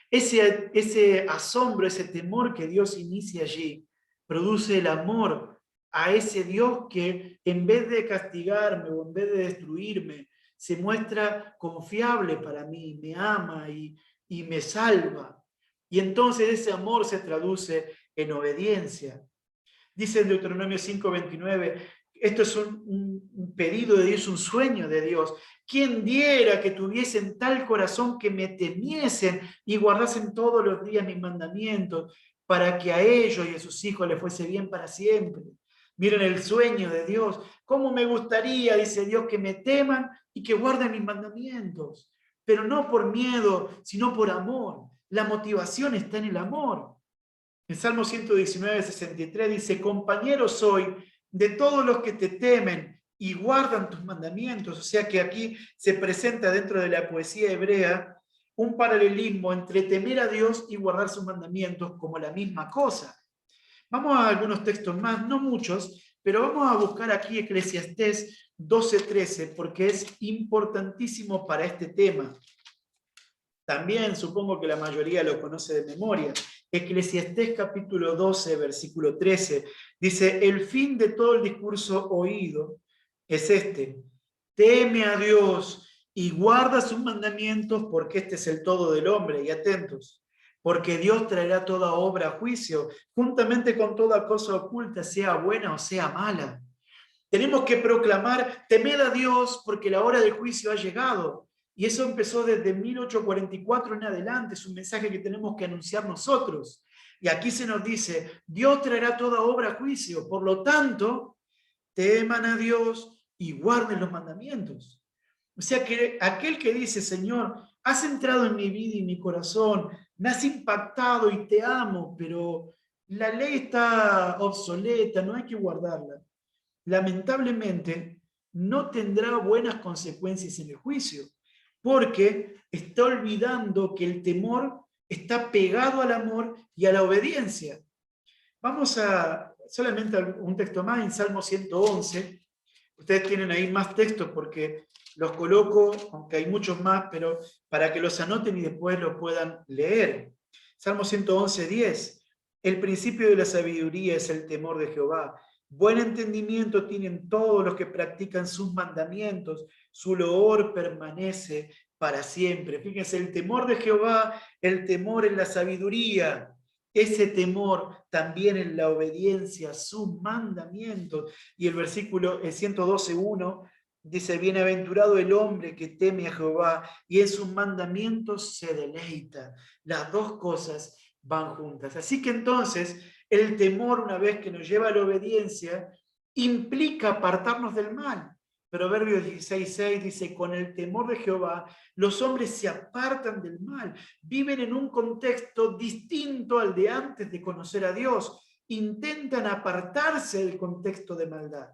Ese asombro, ese temor que Dios inicia allí, produce el amor a ese Dios que, en vez de castigarme o en vez de destruirme, se muestra confiable para mí, me ama y me salva. Y entonces ese amor se traduce en obediencia. Dice en Deuteronomio 5:29, esto es un pedido de Dios, un sueño de Dios. ¿Quién diera que tuviesen tal corazón que me temiesen y guardasen todos los días mis mandamientos, para que a ellos y a sus hijos les fuese bien para siempre? Miren el sueño de Dios. ¿Cómo me gustaría, dice Dios, que me teman y que guarden mis mandamientos? Pero no por miedo, sino por amor. La motivación está en el amor. El Salmo 119:63 dice: compañero soy de todos los que te temen y guardan tus mandamientos. O sea que aquí se presenta dentro de la poesía hebrea un paralelismo entre temer a Dios y guardar sus mandamientos como la misma cosa. Vamos a algunos textos más, no muchos, pero vamos a buscar aquí Eclesiastés 12:13, porque es importantísimo para este tema. También supongo que la mayoría lo conoce de memoria. Eclesiastés capítulo 12, versículo 13, dice: el fin de todo el discurso oído es este: teme a Dios y guarda sus mandamientos, porque este es el todo del hombre. Y atentos, porque Dios traerá toda obra a juicio, juntamente con toda cosa oculta, sea buena o sea mala. Tenemos que proclamar: temed a Dios, porque la hora del juicio ha llegado. Y eso empezó desde 1844 en adelante, es un mensaje que tenemos que anunciar nosotros. Y aquí se nos dice, Dios traerá toda obra a juicio, por lo tanto, teman a Dios y guarden los mandamientos. O sea que aquel que dice, Señor, has entrado en mi vida y mi corazón, me has impactado y te amo, pero la ley está obsoleta, no hay que guardarla. Lamentablemente, no tendrá buenas consecuencias en el juicio, porque está olvidando que el temor está pegado al amor y a la obediencia. Vamos a solamente un texto más en Salmo 111. Ustedes tienen ahí más textos porque los coloco, aunque hay muchos más, pero para que los anoten y después los puedan leer. Salmo 111, 10. El principio de la sabiduría es el temor de Jehová. Buen entendimiento tienen todos los que practican sus mandamientos. Su loor permanece para siempre. Fíjense, el temor de Jehová, el temor en la sabiduría, ese temor también en la obediencia a sus mandamientos. Y el versículo 112:1 dice, bienaventurado el hombre que teme a Jehová y en sus mandamientos se deleita. Las dos cosas van juntas. Así que entonces el temor, una vez que nos lleva a la obediencia, implica apartarnos del mal. Proverbios 16:6 dice, con el temor de Jehová los hombres se apartan del mal, viven en un contexto distinto al de antes de conocer a Dios, intentan apartarse del contexto de maldad.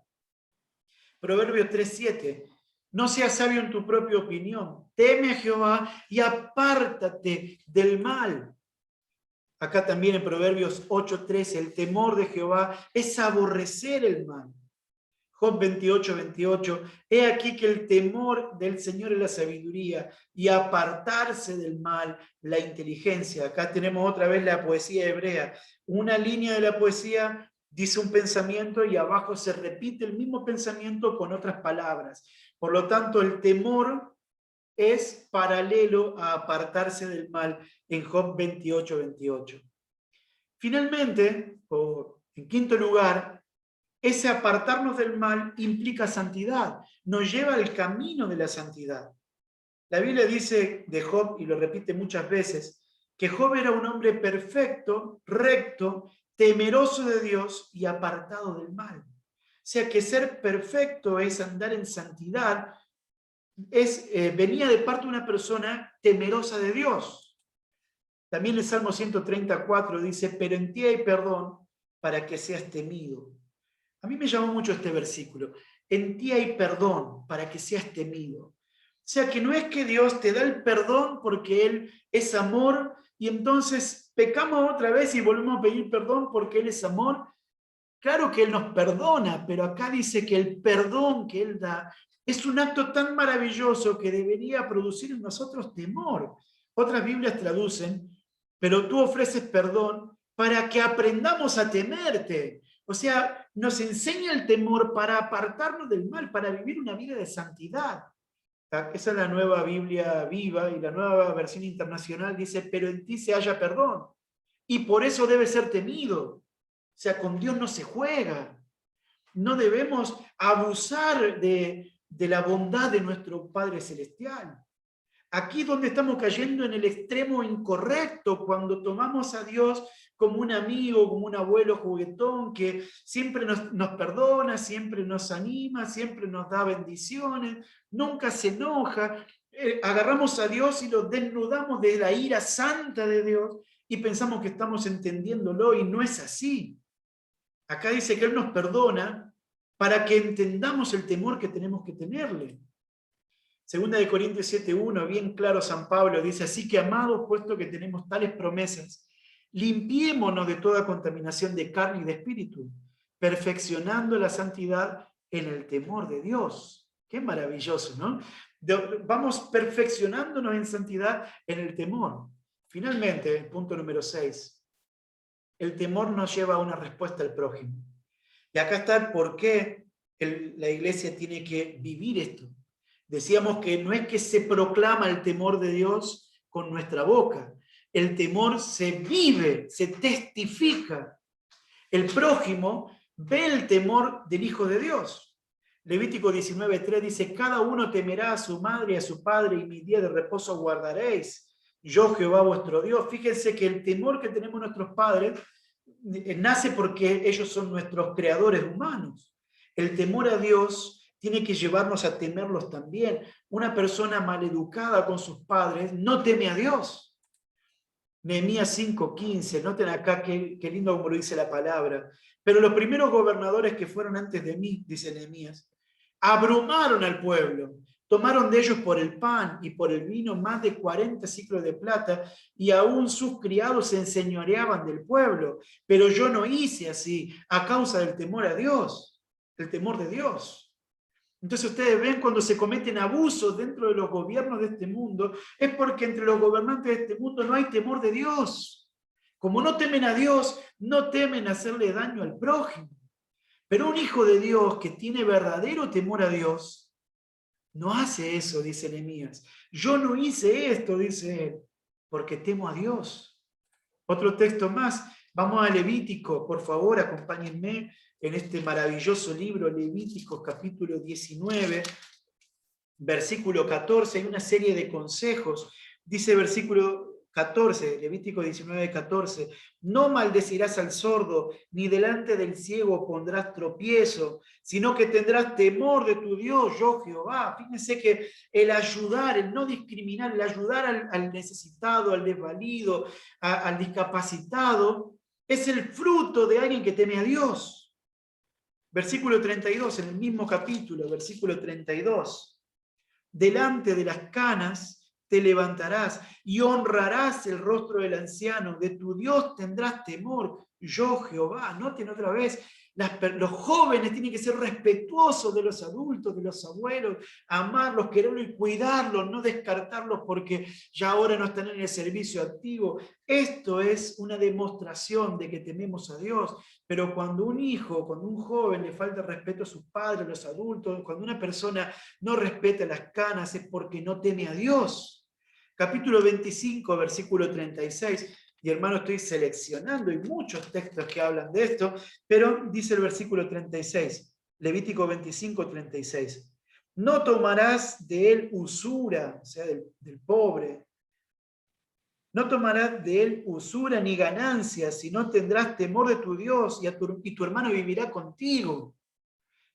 Proverbios 3:7, no seas sabio en tu propia opinión, teme a Jehová y apártate del mal. Acá también en Proverbios 8:13, el temor de Jehová es aborrecer el mal. Job 28:28, he aquí que el temor del Señor es la sabiduría y apartarse del mal, la inteligencia. Acá tenemos otra vez la poesía hebrea. Una línea de la poesía dice un pensamiento y abajo se repite el mismo pensamiento con otras palabras. Por lo tanto, el temor es paralelo a apartarse del mal en Job 28:28. Finalmente, o en quinto lugar, ese apartarnos del mal implica santidad, nos lleva al camino de la santidad. La Biblia dice de Job, y lo repite muchas veces, que Job era un hombre perfecto, recto, temeroso de Dios y apartado del mal. O sea que ser perfecto es andar en santidad, venía de parte de una persona temerosa de Dios. También el Salmo 134 dice, pero en ti hay perdón para que seas temido. A mí me llamó mucho este versículo. En ti hay perdón para que seas temido. O sea que no es que Dios te da el perdón porque Él es amor y entonces pecamos otra vez y volvemos a pedir perdón porque Él es amor. Claro que Él nos perdona, pero acá dice que el perdón que Él da es un acto tan maravilloso que debería producir en nosotros temor. Otras Biblias traducen, pero tú ofreces perdón para que aprendamos a temerte. O sea, nos enseña el temor para apartarnos del mal, para vivir una vida de santidad. Esa es la nueva Biblia viva y la nueva versión internacional dice, pero en ti se halla perdón. Y por eso debe ser temido. O sea, con Dios no se juega. No debemos abusar de la bondad de nuestro Padre Celestial. Aquí es donde estamos cayendo en el extremo incorrecto, cuando tomamos a Dios como un amigo, como un abuelo juguetón que siempre nos perdona, siempre nos anima, siempre nos da bendiciones, nunca se enoja. Agarramos a Dios y lo desnudamos de la ira santa de Dios y pensamos que estamos entendiéndolo y no es así. Acá dice que Él nos perdona para que entendamos el temor que tenemos que tenerle. Segunda de Corintios 7:1, bien claro San Pablo, dice, así que amados, puesto que tenemos tales promesas, limpiémonos de toda contaminación de carne y de espíritu, perfeccionando la santidad en el temor de Dios. Qué maravilloso, ¿no? Vamos perfeccionándonos en santidad en el temor. Finalmente, el punto número 6, el temor nos lleva a una respuesta al prójimo. Y acá está el por qué la iglesia tiene que vivir esto. Decíamos que no es que se proclama el temor de Dios con nuestra boca. El temor se vive, se testifica. El prójimo ve el temor del Hijo de Dios. Levítico 19:3 dice, cada uno temerá a su madre y a su padre, y mi día de reposo guardaréis. Yo, Jehová vuestro Dios. Fíjense que el temor que tenemos nuestros padres nace porque ellos son nuestros creadores humanos. El temor a Dios tiene que llevarnos a temerlos también. Una persona maleducada con sus padres no teme a Dios. Nehemías 5:15, noten acá qué lindo como lo dice la palabra. Pero los primeros gobernadores que fueron antes de mí, dice Nehemías, abrumaron al pueblo, tomaron de ellos por el pan y por el vino más de 40 siclos de plata, y aún sus criados se enseñoreaban del pueblo. Pero yo no hice así a causa del temor a Dios, el temor de Dios. Entonces ustedes ven cuando se cometen abusos dentro de los gobiernos de este mundo, es porque entre los gobernantes de este mundo no hay temor de Dios. Como no temen a Dios, no temen hacerle daño al prójimo. Pero un hijo de Dios que tiene verdadero temor a Dios, no hace eso, dice Nehemías. Yo no hice esto, dice él, porque temo a Dios. Otro texto más, vamos a Levítico, por favor, acompáñenme en este maravilloso libro, Levíticos capítulo 19, versículo 14, hay una serie de consejos. Dice versículo 14, Levítico 19, 14, no maldecirás al sordo, ni delante del ciego pondrás tropiezo, sino que tendrás temor de tu Dios, yo Jehová. Fíjense que el ayudar, el no discriminar, el ayudar al necesitado, al desvalido, al discapacitado, es el fruto de alguien que teme a Dios. Versículo 32, en el mismo capítulo, versículo 32. Delante de las canas te levantarás y honrarás el rostro del anciano. De tu Dios tendrás temor, yo Jehová. Noten otra vez, los jóvenes tienen que ser respetuosos de los adultos, de los abuelos, amarlos, quererlos y cuidarlos, no descartarlos porque ya ahora no están en el servicio activo. Esto es una demostración de que tememos a Dios. Pero cuando un hijo, cuando un joven le falta respeto a sus padres, a los adultos, cuando una persona no respeta las canas, es porque no teme a Dios. Capítulo 25, versículo 36. Y hermano, estoy seleccionando, hay muchos textos que hablan de esto, pero dice el versículo 36, Levítico 25, 36. No tomarás de él usura, o sea, del pobre. No tomarás de él usura ni ganancia, sino tendrás temor de tu Dios y tu hermano vivirá contigo.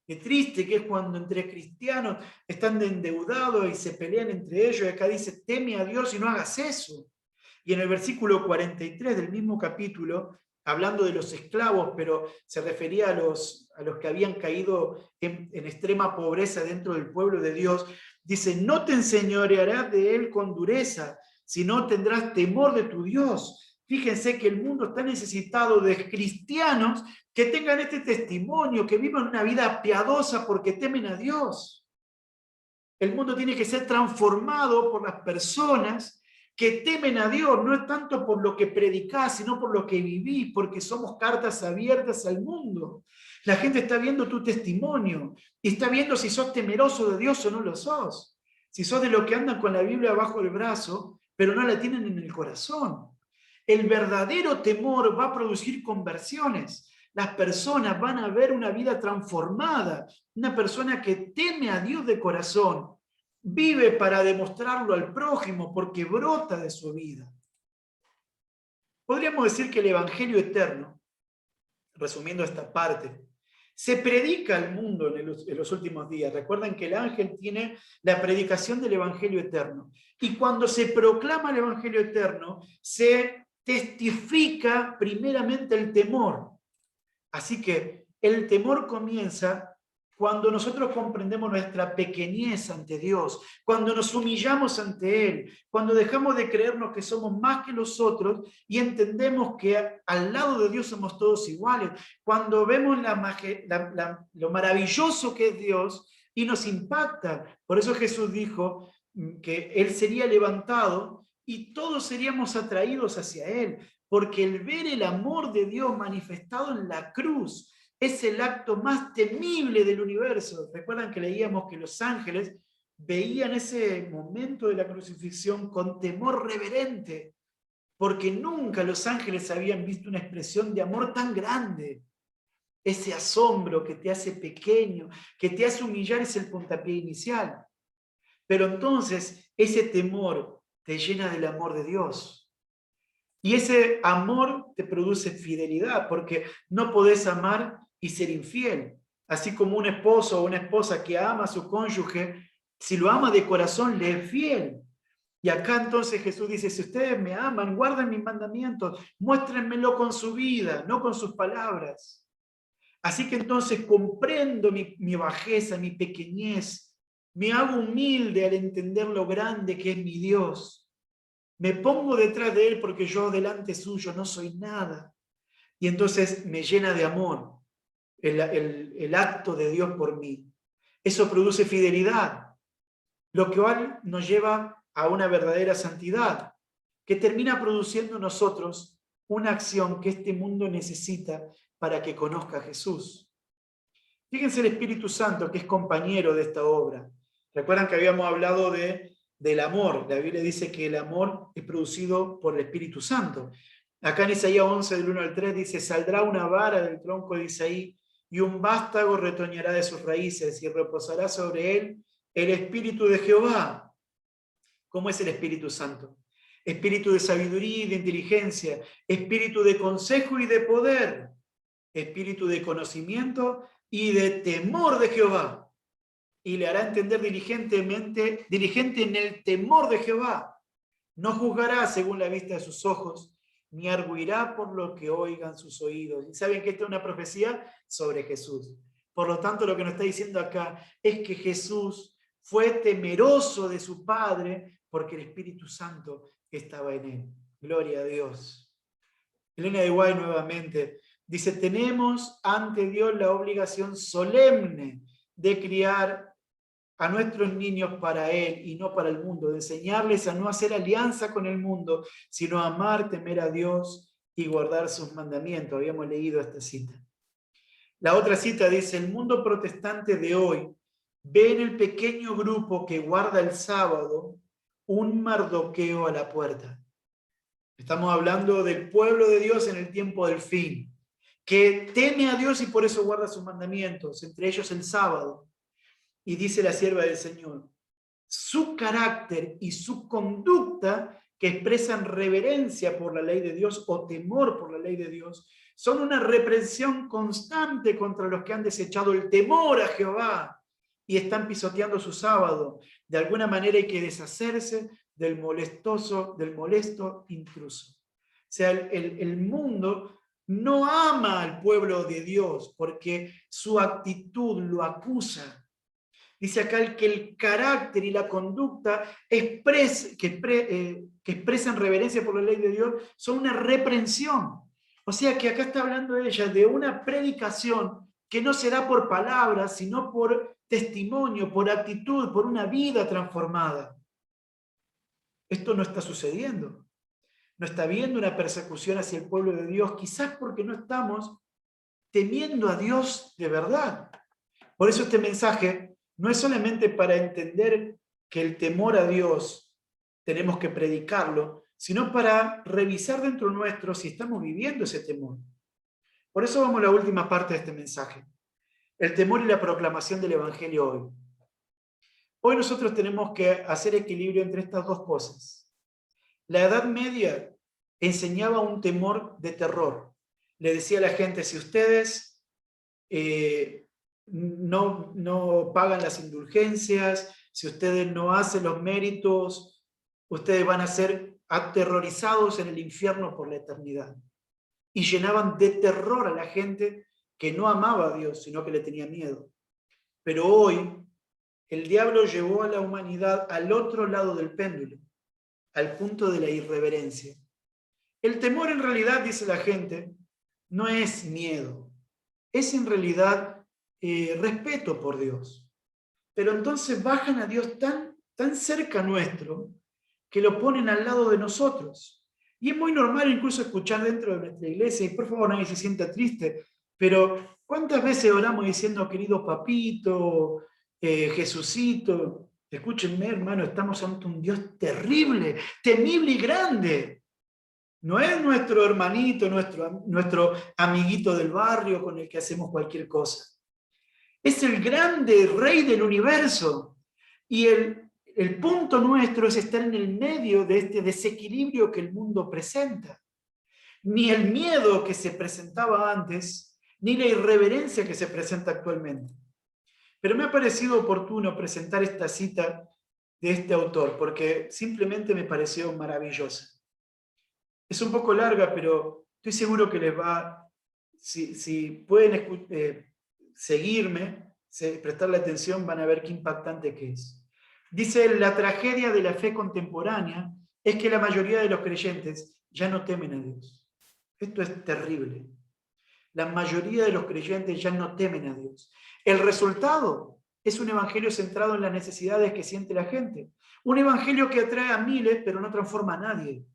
Qué triste que es cuando entre cristianos están endeudados y se pelean entre ellos. Y acá dice, teme a Dios y no hagas eso. Y en el versículo 43 del mismo capítulo, hablando de los esclavos, pero se refería a los que habían caído en extrema pobreza dentro del pueblo de Dios, dice, no te enseñorearás de él con dureza, sino tendrás temor de tu Dios. Fíjense que el mundo está necesitado de cristianos que tengan este testimonio, que vivan una vida piadosa porque temen a Dios. El mundo tiene que ser transformado por las personas que temen a Dios, no es tanto por lo que predicás, sino por lo que vivís, porque somos cartas abiertas al mundo. La gente está viendo tu testimonio y está viendo si sos temeroso de Dios o no lo sos. Si sos de los que andan con la Biblia bajo el brazo, pero no la tienen en el corazón. El verdadero temor va a producir conversiones. Las personas van a ver una vida transformada. Una persona que teme a Dios de corazón vive para demostrarlo al prójimo porque brota de su vida. Podríamos decir que el Evangelio eterno, resumiendo esta parte, se predica al mundo en los últimos días. Recuerden que el ángel tiene la predicación del Evangelio eterno. Y cuando se proclama el Evangelio eterno, se testifica primeramente el temor. Así que el temor comienza cuando nosotros comprendemos nuestra pequeñez ante Dios, cuando nos humillamos ante Él, cuando dejamos de creernos que somos más que los otros y entendemos que al lado de Dios somos todos iguales, cuando vemos lo maravilloso que es Dios y nos impacta. Por eso Jesús dijo que Él sería levantado y todos seríamos atraídos hacia Él, porque el ver el amor de Dios manifestado en la cruz es el acto más temible del universo. Recuerdan que leíamos que los ángeles veían ese momento de la crucifixión con temor reverente, porque nunca los ángeles habían visto una expresión de amor tan grande. ese asombro que te hace pequeño, que te hace humillar, es el puntapié inicial. Pero entonces ese temor te llena del amor de Dios. Y ese amor te produce fidelidad, porque no podés amar y ser infiel. Así como un esposo o una esposa que ama a su cónyuge, si lo ama de corazón, le es fiel. Y acá entonces Jesús dice, si ustedes me aman, guarden mis mandamientos, muéstrenmelo con su vida, no con sus palabras. Así que entonces comprendo mi bajeza, mi pequeñez, me hago humilde al entender lo grande que es mi Dios. Me pongo detrás de Él porque yo delante suyo no soy nada. Y entonces me llena de amor el acto de Dios por mí. Eso produce fidelidad, lo cual nos lleva a una verdadera santidad, que termina produciendo en nosotros una acción que este mundo necesita para que conozca a Jesús. Fíjense el Espíritu Santo, que es compañero de esta obra. Recuerdan que habíamos hablado del amor. La Biblia dice que el amor es producido por el Espíritu Santo. Acá en Isaías 11, del 1 al 3, dice, saldrá una vara del tronco de Isaí, y un vástago retoñará de sus raíces, y reposará sobre él el Espíritu de Jehová. ¿Cómo es el Espíritu Santo? Espíritu de sabiduría y de inteligencia, espíritu de consejo y de poder, espíritu de conocimiento y de temor de Jehová. Y le hará entender diligente en el temor de Jehová. No juzgará según la vista de sus ojos, ni arguirá por lo que oigan sus oídos. Y saben que esta es una profecía sobre Jesús. Por lo tanto, lo que nos está diciendo acá es que Jesús fue temeroso de su Padre porque el Espíritu Santo estaba en él. Gloria a Dios. Elena de Guay nuevamente dice, tenemos ante Dios la obligación solemne de criar a nuestros niños para Él y no para el mundo, de enseñarles a no hacer alianza con el mundo, sino a amar, temer a Dios y guardar sus mandamientos. Habíamos leído esta cita. La otra cita dice, el mundo protestante de hoy ve en el pequeño grupo que guarda el sábado un mardoqueo a la puerta. Estamos hablando del pueblo de Dios en el tiempo del fin, que teme a Dios y por eso guarda sus mandamientos, entre ellos el sábado. Y dice la sierva del Señor, su carácter y su conducta que expresan reverencia por la ley de Dios o temor por la ley de Dios, son una reprensión constante contra los que han desechado el temor a Jehová y están pisoteando su sábado. De alguna manera hay que deshacerse del molesto intruso. O sea, el mundo no ama al pueblo de Dios porque su actitud lo acusa. Dice acá que el carácter y la conducta que expresan reverencia por la ley de Dios son una reprensión. O sea que acá está hablando ella de una predicación que no se da por palabras, sino por testimonio, por actitud, por una vida transformada. Esto no está sucediendo. No está habiendo una persecución hacia el pueblo de Dios, quizás porque no estamos temiendo a Dios de verdad. Por eso este mensaje no es solamente para entender que el temor a Dios tenemos que predicarlo, sino para revisar dentro nuestro si estamos viviendo ese temor. Por eso vamos a la última parte de este mensaje. El temor y la proclamación del Evangelio hoy. Hoy nosotros tenemos que hacer equilibrio entre estas dos cosas. La Edad Media enseñaba un temor de terror. Le decía a la gente, si ustedes no pagan las indulgencias, si ustedes no hacen los méritos, ustedes van a ser aterrorizados en el infierno por la eternidad. Y llenaban de terror a la gente que no amaba a Dios, sino que le tenía miedo. Pero hoy el diablo llevó a la humanidad al otro lado del péndulo, al punto de la irreverencia. El temor en realidad, dice la gente, no es miedo, es en realidad respeto por Dios. Pero entonces bajan a Dios tan cerca nuestro que lo ponen al lado de nosotros. Y es muy normal incluso escuchar dentro de nuestra iglesia, y por favor nadie se sienta triste, pero ¿cuántas veces oramos diciendo, querido papito, Jesucito? Escúchenme, hermano, estamos ante un Dios terrible, temible y grande. No es nuestro hermanito, nuestro amiguito del barrio con el que hacemos cualquier cosa. Es el grande rey del universo. Y el punto nuestro es estar en el medio de este desequilibrio que el mundo presenta. Ni el miedo que se presentaba antes, ni la irreverencia que se presenta actualmente. Pero me ha parecido oportuno presentar esta cita de este autor, porque simplemente me pareció maravillosa. Es un poco larga, pero estoy seguro que les va, si pueden seguirme, prestarle atención, van a ver qué impactante que es. Dice, la tragedia de la fe contemporánea es que la mayoría de los creyentes ya no temen a Dios. Esto es terrible. La mayoría de los creyentes ya no temen a Dios. El resultado es un evangelio centrado en las necesidades que siente la gente. Un evangelio que atrae a miles, pero no transforma a nadie.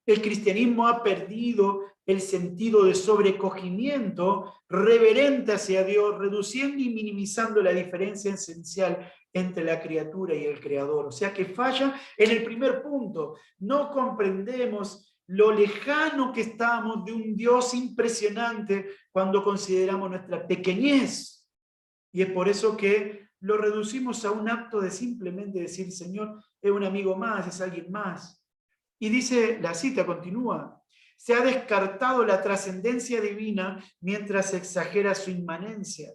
El cristianismo ha perdido el sentido de sobrecogimiento reverente hacia Dios, reduciendo y minimizando la diferencia esencial entre la criatura y el creador. O sea que falla en el primer punto. No comprendemos lo lejano que estamos de un Dios impresionante cuando consideramos nuestra pequeñez. Y es por eso que lo reducimos a un acto de simplemente decir, Señor, es un amigo más, es alguien más. Y dice, la cita continúa, se ha descartado la trascendencia divina mientras se exagera su inmanencia.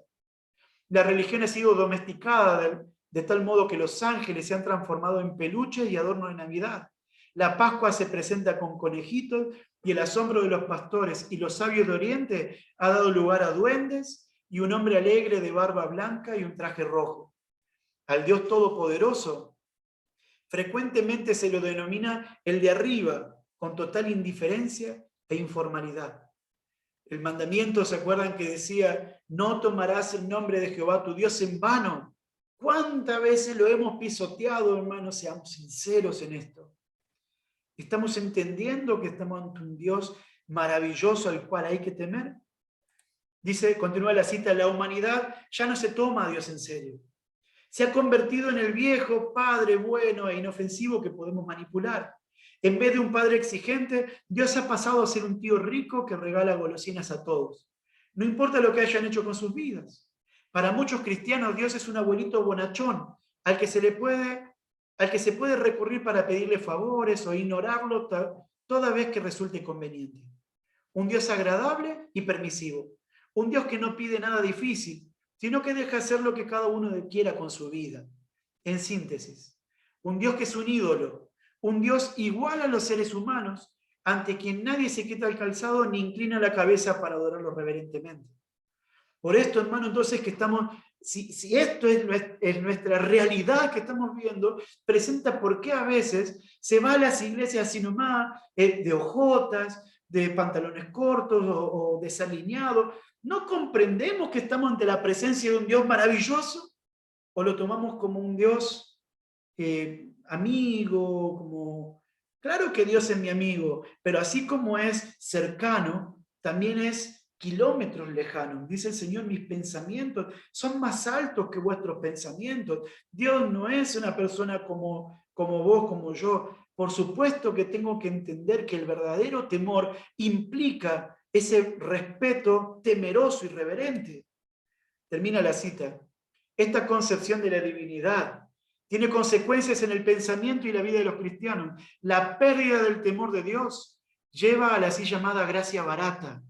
La religión ha sido domesticada de tal modo que los ángeles se han transformado en peluches y adornos de Navidad. La Pascua se presenta con conejitos y el asombro de los pastores y los sabios de Oriente ha dado lugar a duendes y un hombre alegre de barba blanca y un traje rojo. Al Dios Todopoderoso frecuentemente se lo denomina el de arriba, con total indiferencia e informalidad. El mandamiento, ¿se acuerdan que decía, no tomarás el nombre de Jehová tu Dios en vano? ¿Cuántas veces lo hemos pisoteado, hermanos? Seamos sinceros en esto. ¿Estamos entendiendo que estamos ante un Dios maravilloso al cual hay que temer? Dice, continúa la cita, la humanidad ya no se toma a Dios en serio. Se ha convertido en el viejo padre bueno e inofensivo que podemos manipular. En vez de un padre exigente, Dios ha pasado a ser un tío rico que regala golosinas a todos. No importa lo que hayan hecho con sus vidas. Para muchos cristianos, Dios es un abuelito bonachón al que se puede recurrir para pedirle favores o ignorarlo toda vez que resulte conveniente. Un Dios agradable y permisivo. Un Dios que no pide nada difícil, sino que deja hacer lo que cada uno quiera con su vida. En síntesis, un Dios que es un ídolo, un Dios igual a los seres humanos, ante quien nadie se quita el calzado ni inclina la cabeza para adorarlo reverentemente. Por esto, hermano, entonces que estamos, si esto es nuestra realidad que estamos viendo, presenta por qué a veces se va a las iglesias así nomás, de ojotas, de pantalones cortos o desalineados. ¿No comprendemos que estamos ante la presencia de un Dios maravilloso? ¿O lo tomamos como un Dios amigo? Claro que Dios es mi amigo, pero así como es cercano, también es kilómetros lejanos. Dice el Señor, mis pensamientos son más altos que vuestros pensamientos. Dios no es una persona como vos, como yo. Por supuesto que tengo que entender que el verdadero temor implica ese respeto temeroso y reverente. Termina la cita. Esta concepción de la divinidad tiene consecuencias en el pensamiento y la vida de los cristianos. La pérdida del temor de Dios lleva a la así llamada gracia barata.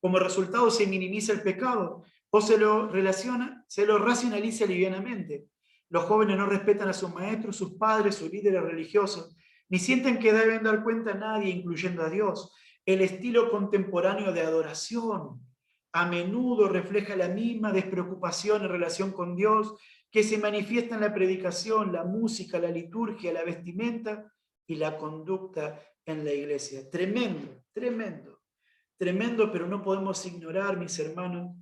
Como resultado se minimiza el pecado o se lo racionaliza livianamente. Los jóvenes no respetan a sus maestros, sus padres, sus líderes religiosos, ni sienten que deben dar cuenta a nadie, incluyendo a Dios. El estilo contemporáneo de adoración a menudo refleja la misma despreocupación en relación con Dios que se manifiesta en la predicación, la música, la liturgia, la vestimenta y la conducta en la iglesia. Tremendo, tremendo, tremendo, pero no podemos ignorar, mis hermanos,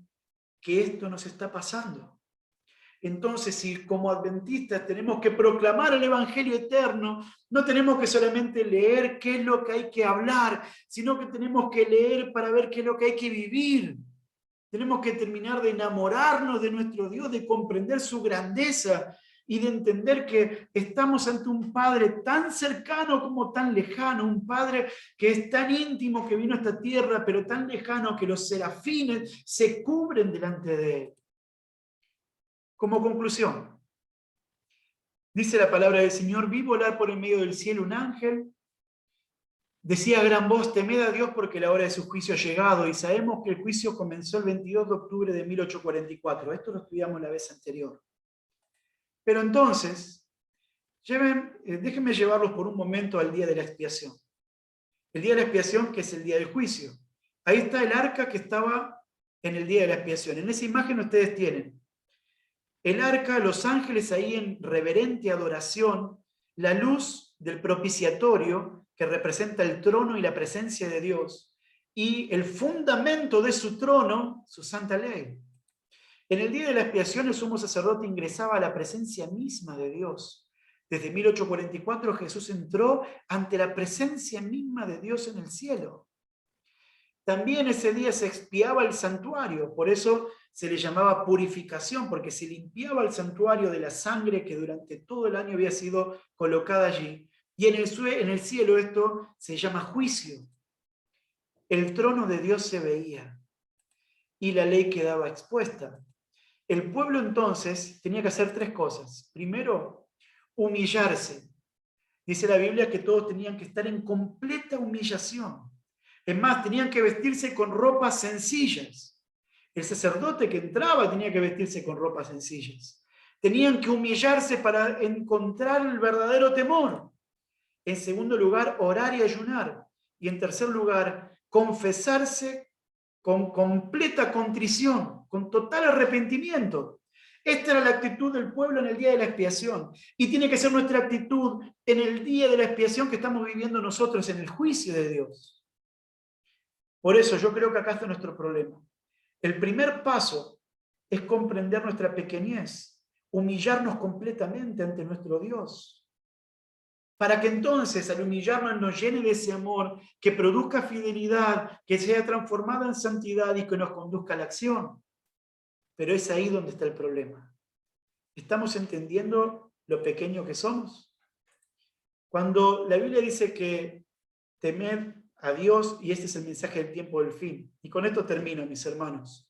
que esto nos está pasando. Entonces, si como adventistas tenemos que proclamar el Evangelio eterno, no tenemos que solamente leer qué es lo que hay que hablar, sino que tenemos que leer para ver qué es lo que hay que vivir. Tenemos que terminar de enamorarnos de nuestro Dios, de comprender su grandeza y de entender que estamos ante un Padre tan cercano como tan lejano, un Padre que es tan íntimo que vino a esta tierra, pero tan lejano que los serafines se cubren delante de Él. Como conclusión, dice la palabra del Señor: vi volar por el medio del cielo un ángel, decía a gran voz: temed a Dios porque la hora de su juicio ha llegado. Y sabemos que el juicio comenzó el 22 de octubre de 1844. Esto lo estudiamos la vez anterior. Pero entonces, déjenme llevarlos por un momento al día de la expiación. El día de la expiación, que es el día del juicio. Ahí está el arca que estaba en el día de la expiación. En esa imagen ustedes tienen el arca, los ángeles ahí en reverente adoración, la luz del propiciatorio, que representa el trono y la presencia de Dios, y el fundamento de su trono, su santa ley. En el día de la expiación, el sumo sacerdote ingresaba a la presencia misma de Dios. Desde 1844 Jesús entró ante la presencia misma de Dios en el cielo. También ese día se expiaba el santuario, por eso se le llamaba purificación, porque se limpiaba el santuario de la sangre que durante todo el año había sido colocada allí. Y en el cielo esto se llama juicio. El trono de Dios se veía y la ley quedaba expuesta. El pueblo entonces tenía que hacer tres cosas. Primero, humillarse. Dice la Biblia que todos tenían que estar en completa humillación. Es más, tenían que vestirse con ropas sencillas. El sacerdote que entraba tenía que vestirse con ropas sencillas. Tenían que humillarse para encontrar el verdadero temor. En segundo lugar, orar y ayunar. Y en tercer lugar, confesarse con completa contrición, con total arrepentimiento. Esta era la actitud del pueblo en el día de la expiación. Y tiene que ser nuestra actitud en el día de la expiación que estamos viviendo nosotros, en el juicio de Dios. Por eso yo creo que acá está nuestro problema. El primer paso es comprender nuestra pequeñez, humillarnos completamente ante nuestro Dios, para que entonces al humillarnos nos llene de ese amor que produzca fidelidad, que sea transformada en santidad y que nos conduzca a la acción. Pero es ahí donde está el problema. ¿Estamos entendiendo lo pequeño que somos? Cuando la Biblia dice que temed a Dios, y este es el mensaje del tiempo del fin, y con esto termino, mis hermanos,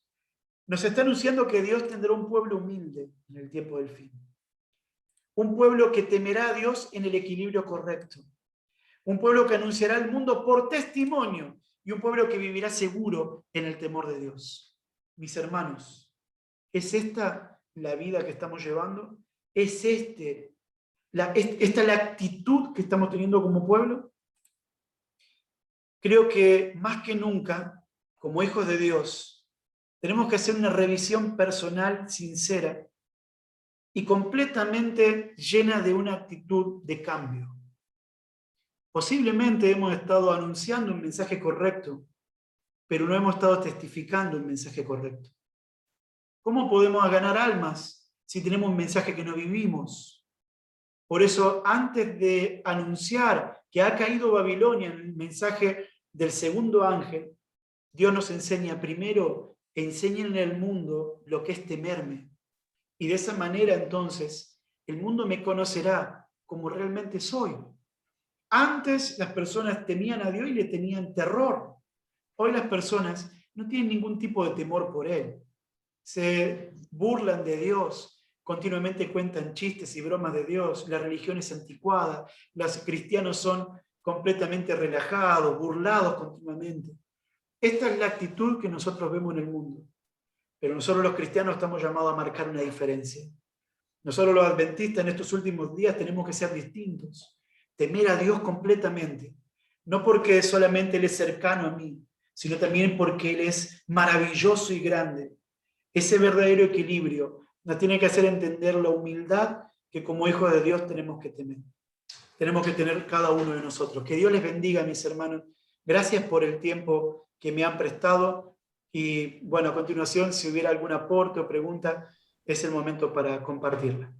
nos está anunciando que Dios tendrá un pueblo humilde en el tiempo del fin. Un pueblo que temerá a Dios en el equilibrio correcto. Un pueblo que anunciará al mundo por testimonio y un pueblo que vivirá seguro en el temor de Dios. Mis hermanos, ¿es esta la vida que estamos llevando? ¿Es esta la actitud que estamos teniendo como pueblo? Creo que más que nunca, como hijos de Dios, tenemos que hacer una revisión personal sincera y completamente llena de una actitud de cambio. Posiblemente hemos estado anunciando un mensaje correcto, pero no hemos estado testificando un mensaje correcto. ¿Cómo podemos ganar almas si tenemos un mensaje que no vivimos? Por eso, antes de anunciar que ha caído Babilonia en el mensaje del segundo ángel, Dios nos enseña primero, enseñen en el mundo lo que es temerme. Y de esa manera, entonces, el mundo me conocerá como realmente soy. Antes las personas temían a Dios y le tenían terror. Hoy las personas no tienen ningún tipo de temor por Él. Se burlan de Dios, continuamente cuentan chistes y bromas de Dios, la religión es anticuada, los cristianos son completamente relajados, burlados continuamente. Esta es la actitud que nosotros vemos en el mundo. Pero nosotros los cristianos estamos llamados a marcar una diferencia. Nosotros los adventistas en estos últimos días tenemos que ser distintos. Temer a Dios completamente. No porque solamente Él es cercano a mí, sino también porque Él es maravilloso y grande. Ese verdadero equilibrio nos tiene que hacer entender la humildad que como hijos de Dios tenemos que tener. Tenemos que tener cada uno de nosotros. Que Dios les bendiga, mis hermanos. Gracias por el tiempo que me han prestado. Y bueno, a continuación, si hubiera algún aporte o pregunta, es el momento para compartirla.